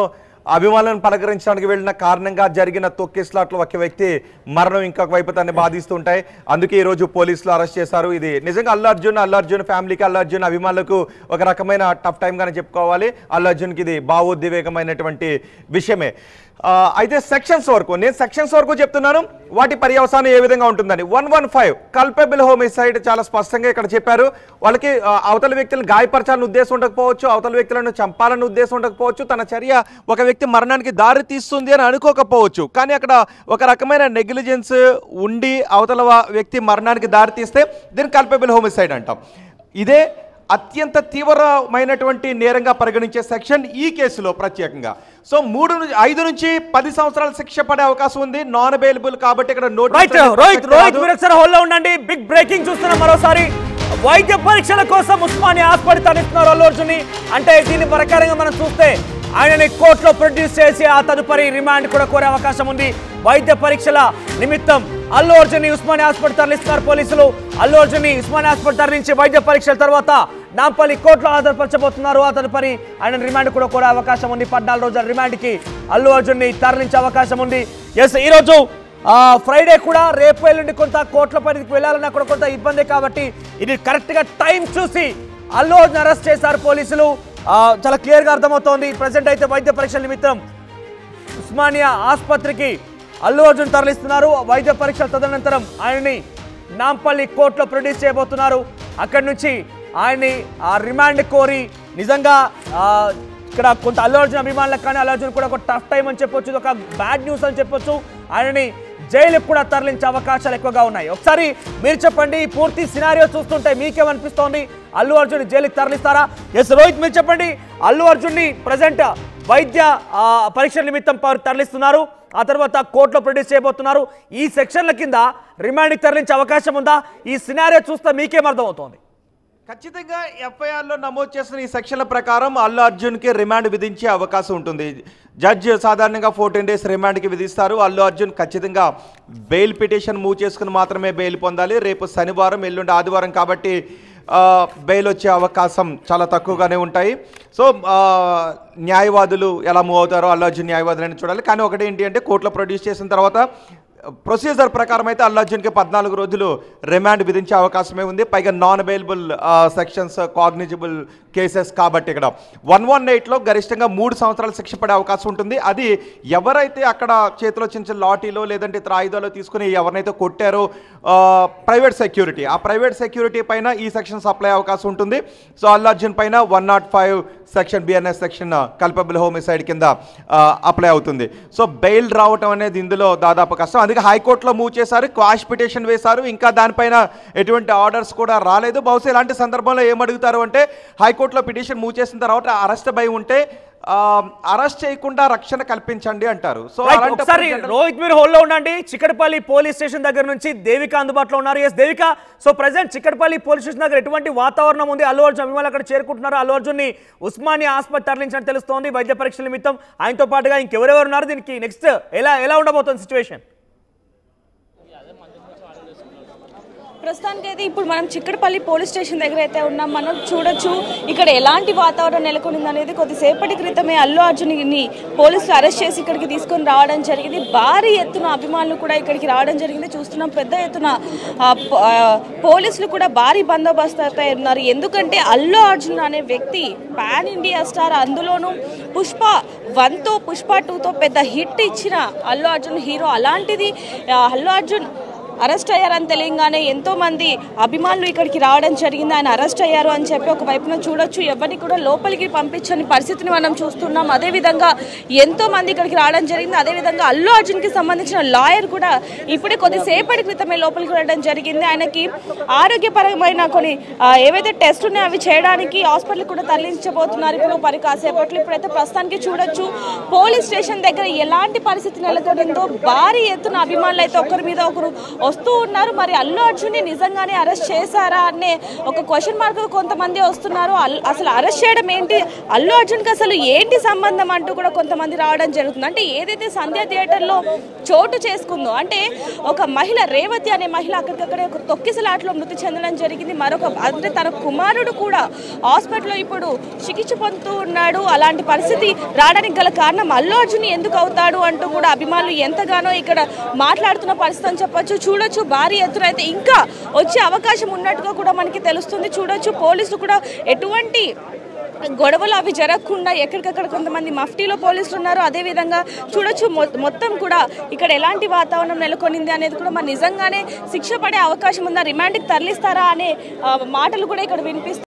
అభిమానులను పలకరించడానికి వెళ్ళిన కారణంగా జరిగిన తొక్కిస్లాట్లో ఒక వ్యక్తి మరణం ఇంకొక వైపు తనని బాధిస్తుంటాయి. అందుకే ఈరోజు పోలీసులు అరెస్ట్ చేశారు. ఇది నిజంగా అల్లు అర్జున్ ఫ్యామిలీకి, అల్లు అర్జున్ అభిమానులకు ఒక రకమైన టఫ్ టైంగానే చెప్పుకోవాలి. అల్లు అర్జున్కి ఇది భావోద్వేగమైనటువంటి విషయమే. అయితే సెక్షన్స్ వరకు నేను సెక్షన్స్ వరకు చెప్తున్నాను, వాటి పర్యవసానం ఏ విధంగా ఉంటుందని. 115 కల్పబుల్ హోమిసైడ్ చాలా స్పష్టంగా ఇక్కడ చెప్పారు. వాళ్ళకి అవతల వ్యక్తులను గాయపరచాలని ఉద్దేశం ఉండకపోవచ్చు, అవతల వ్యక్తులను చంపాలని ఉద్దేశం ఉండకపోవచ్చు, తన చర్య ఒక వ్యక్తి మరణానికి దారి తీస్తుంది అని అనుకోకపోవచ్చు, కానీ అక్కడ ఒక రకమైన నెగ్లిజెన్స్ ఉండి అవతల వ్యక్తి మరణానికి దారి తీస్తే దీన్ని కల్పబుల్ హోమిసైడ్ అంటాం. ఇదే అత్యంత తీవ్రమైనటువంటి నేరంగా పరిగణించే సెక్షన్ ఈ కేసులో ప్రత్యేకంగా. సో 5 నుంచి 10 సంవత్సరాల శిక్ష పడే అవకాశం ఉంది, నాన్ అవైలబుల్ కాబట్టి ఇక్కడ హోల్లో ఉండండి. బిగ్ బ్రేకింగ్ చూస్తున్నాం మరోసారి. వైద్య పరీక్షల కోసం ఉస్మానియా హాస్పిటల్ తరలిస్తున్నారు అల్లు అర్జున్. అంటే దీని ప్రకారంగా మనం చూస్తే ఆయనని కోర్టులో ప్రొడ్యూస్ చేసి ఆ తదుపరి రిమాండ్ కూడా కోరే అవకాశం ఉంది. వైద్య పరీక్షల నిమిత్తం అల్లు అర్జున్ ఉస్మానియా హాస్పిటల్ తరలిస్తున్నారు పోలీసులు. అల్లు అర్జున్ ఉస్మానియా హాస్పిటల్ తరలించి వైద్య పరీక్షల తర్వాత నాంపల్లి కోర్టులో హాజరుపరచబోతున్నారు. ఆ తదుపరి ఆయన రిమాండ్ కూడా కోరే అవకాశం ఉంది. 14 రోజుల రిమాండ్కి అల్లు అర్జున్ తరలించే అవకాశం ఉంది. ఎస్, ఈరోజు ఫ్రైడే కూడా, రేపు ఎల్లుండి కొంత కోర్టుల పరిధికి వెళ్ళాలన్నా కూడా కొంత ఇబ్బంది కాబట్టి ఇది కరెక్ట్గా టైం చూసి అల్లు అర్జున్ అరెస్ట్ చేశారు పోలీసులు. చాలా క్లియర్గా అర్థమవుతోంది. ప్రజెంట్ అయితే వైద్య పరీక్షల నిమిత్తం ఉస్మానియా ఆసుపత్రికి అల్లు అర్జున్ తరలిస్తున్నారు. వైద్య పరీక్షల తదనంతరం ఆయన్ని నాంపల్లి కోర్టులో ప్రొడ్యూస్ చేయబోతున్నారు. అక్కడి నుంచి ఆయన్ని రిమాండ్ కోరి, నిజంగా ఇక్కడ కొంత అల్లు అర్జున్ అభిమానులకు కానీ అల్లు అర్జున్ కూడా ఒక టఫ్ టైం అని చెప్పొచ్చు, ఇది ఒక బ్యాడ్ న్యూస్ అని చెప్పొచ్చు. ఆయనని జైలుకు కూడా తరలించే అవకాశాలు ఎక్కువగా ఉన్నాయి. ఒకసారి మీరు చెప్పండి, పూర్తి సినారియో చూస్తుంటే మీకేమనిపిస్తోంది? అల్లు అర్జున్ జైలుకి తరలిస్తారా? ఎస్ రోహిత్, మీరు చెప్పండి. అల్లు అర్జున్ని ప్రజెంట్ వైద్య పరీక్షల నిమిత్తం తరలిస్తున్నారు, ఆ తర్వాత కోర్టులో ప్రొడ్యూస్ చేయబోతున్నారు. ఈ సెక్షన్ల కింద రిమాండ్కి తరలించే అవకాశం ఉందా? ఈ సినారియో చూస్తే మీకేమర్థమవుతోంది? ఖచ్చితంగా ఎఫ్ఐఆర్లో నమోదు చేసిన ఈ సెక్షన్ల ప్రకారం అల్లు అర్జున్కి రిమాండ్ విధించే అవకాశం ఉంటుంది. జడ్జి సాధారణంగా 14 డేస్ రిమాండ్కి విధిస్తారు. అల్లు అర్జున్ ఖచ్చితంగా బెయిల్ పిటిషన్ మూవ్ చేసుకుని మాత్రమే బెయిల్ పొందాలి. రేపు శనివారం, ఎల్లుండి ఆదివారం కాబట్టి బెయిల్ వచ్చే అవకాశం చాలా తక్కువగానే ఉంటాయి. సో న్యాయవాదులు ఎలా మూవ్ అవుతారో అల్లు అర్జున్ న్యాయవాదులని చూడాలి. కానీ ఒకటి ఏంటి అంటే కోర్టులో ప్రొడ్యూస్ చేసిన తర్వాత ప్రొసీజర్ ప్రకారం అయితే అల్లు అర్జున్కి 14 రోజులు రిమాండ్ విధించే అవకాశమే ఉంది. పైగా non available sections, cognisable cases కాబట్టి ఇక్కడ 118లో గరిష్టంగా 3 సంవత్సరాలు శిక్ష పడే అవకాశం ఉంటుంది. అది ఎవరైతే అక్కడ చేతిలో చిన్న లాఠీలో లేదంటే ఇతర ఆయుధాలు తీసుకుని ఎవరినైతే కొట్టారో ప్రైవేట్ సెక్యూరిటీ, ఆ ప్రైవేట్ సెక్యూరిటీ పైన ఈ సెక్షన్స్ అప్లై అవకాశం ఉంటుంది. సో అల్లు అర్జున్ పైన 105 section BNS section culpable homicide కింద అప్లై అవుతుంది. సో బెయిల్ రావటం అనేది ఇందులో దాదాపు కష్టం. అందుకే హైకోర్టులో మూవ్ చేశారు, క్వాష్ పిటిషన్ వేశారు, ఇంకా దానిపైన ఎటువంటి ఆర్డర్స్ కూడా రాలేదు. బహుశా ఇలాంటి సందర్భంలో ఏమడుగుతారు అంటే హైకోర్టులో పిటిషన్ మూవ్ చేసిన తర్వాత అరెస్ట్ భయం ఉంటే అరెస్ట్ చేయకుండా రక్షణ కల్పించండి అంటారు. సో ఒకసారి రోహిత్ మీరు హోల్డ్ లో ఉండండి. చిక్కడపల్లి పోలీస్ స్టేషన్ దగ్గర నుంచి దేవిక అందుబాటులో ఉన్నారు. Yes Devika, so present Chikkadpally police station దగ్గర ఎటువంటి వాతావరణం ఉంది? అల్లు అర్జున్ అభిమానులు అక్కడ చేరుకుంటున్నారు. అల్లు అర్జున్ ని ఉస్మానియా ఆసుపత్రి తరలించినట్టు తెలుస్తోంది వైద్య పరీక్షల నిమిత్తం. ఆయనతో పాటుగా ఇంకెవరెవరు ఉన్నారు? దీనికి నెక్స్ట్ ఎలా ఉండబోతుంది సిచ్యువేషన్? ప్రస్తుతానికి అయితే ఇప్పుడు మనం చిక్కడపల్లి పోలీస్ స్టేషన్ దగ్గర అయితే ఉన్నాం. మనం చూడొచ్చు ఇక్కడ ఎలాంటి వాతావరణం నెలకొనింది అనేది. కొద్దిసేపటి క్రితమే అల్లు అర్జున్ని పోలీసులు అరెస్ట్ చేసి ఇక్కడికి తీసుకొని రావడం జరిగింది. భారీ ఎత్తున అభిమానులు కూడా ఇక్కడికి రావడం జరిగింది. చూస్తున్నాం పెద్ద ఎత్తున పోలీసులు కూడా భారీ బందోబస్తు అయితే ఉన్నారు. ఎందుకంటే అల్లు అర్జున్ అనే వ్యక్తి పాన్ ఇండియా స్టార్, అందులోనూ పుష్ప 1తో పుష్ప 2తో పెద్ద హిట్ ఇచ్చిన అల్లు అర్జున్ హీరో. అలాంటిది అల్లు అర్జున్ అరెస్ట్ అయ్యారని తెలియగానే ఎంతో మంది అభిమానులు ఇక్కడికి రావడం జరిగింది. ఆయన అరెస్ట్ అయ్యారు అని చెప్పి ఒకవైపున చూడొచ్చు, ఎవరిని కూడా లోపలికి పంపించని పరిస్థితిని మనం చూస్తున్నాం. అదేవిధంగా ఎంతో మంది ఇక్కడికి రావడం జరిగింది. అదేవిధంగా అల్లు అర్జున్కి సంబంధించిన లాయర్ కూడా ఇప్పుడే కొద్దిసేపటి క్రితమే లోపలికి వెళ్ళడం జరిగింది. ఆయనకి ఆరోగ్యపరమైన కొన్ని ఏవైతే టెస్ట్ ఉన్నాయో అవి చేయడానికి హాస్పిటల్ కూడా తరలించబోతున్నారు ఇప్పుడు కాసేపట్లో. ఇప్పుడైతే ప్రస్తుతానికి చూడొచ్చు పోలీస్ స్టేషన్ దగ్గర ఎలాంటి పరిస్థితి నెలకొందో. భారీ ఎత్తున అభిమానులు అయితే ఒకరి మీద ఒకరు వస్తూ ఉన్నారు. మరి అల్లు అర్జున్ని నిజంగానే అరెస్ట్ చేశారా అనే ఒక క్వశ్చన్ మార్క్ కొంతమంది వస్తున్నారు. అసలు అరెస్ట్ చేయడం ఏంటి, అల్లు అర్జున్కి అసలు ఏంటి సంబంధం అంటూ కూడా కొంతమంది రావడం జరుగుతుంది. అంటే ఏదైతే సంధ్య థియేటర్లో చోటు చేసుకుందో, అంటే ఒక మహిళ రేవతి అనే మహిళ అక్కడికక్కడే ఒక తొక్కిసలాటలో మృతి చెందడం జరిగింది. అంటే తన కుమారుడు కూడా హాస్పిటల్లో ఇప్పుడు చికిత్స పొందుతూ ఉన్నాడు. అలాంటి పరిస్థితి రావడానికి గల కారణం అల్లు అర్జున్ ఎందుకు అవుతాడు అంటూ కూడా అభిమానులు ఎంతగానో ఇక్కడ మాట్లాడుతున్న పరిస్థితి అని చెప్పొచ్చు. చూడొచ్చు భారీ ఎత్తున అయితే ఇంకా వచ్చే అవకాశం ఉన్నట్టుగా కూడా మనకి తెలుస్తుంది. చూడొచ్చు పోలీసులు కూడా ఎటువంటి గొడవలు అవి జరగకుండా ఎక్కడికక్కడ కొంతమంది మఫ్టీలో పోలీసులు ఉన్నారు. అదేవిధంగా చూడొచ్చు మొత్తం కూడా ఇక్కడ ఎలాంటి వాతావరణం నెలకొనింది అనేది కూడా మరి నిజంగానే శిక్ష పడే అవకాశం ఉందా, రిమాండ్కి తరలిస్తారా అనే మాటలు కూడా ఇక్కడ వినిపిస్తాయి.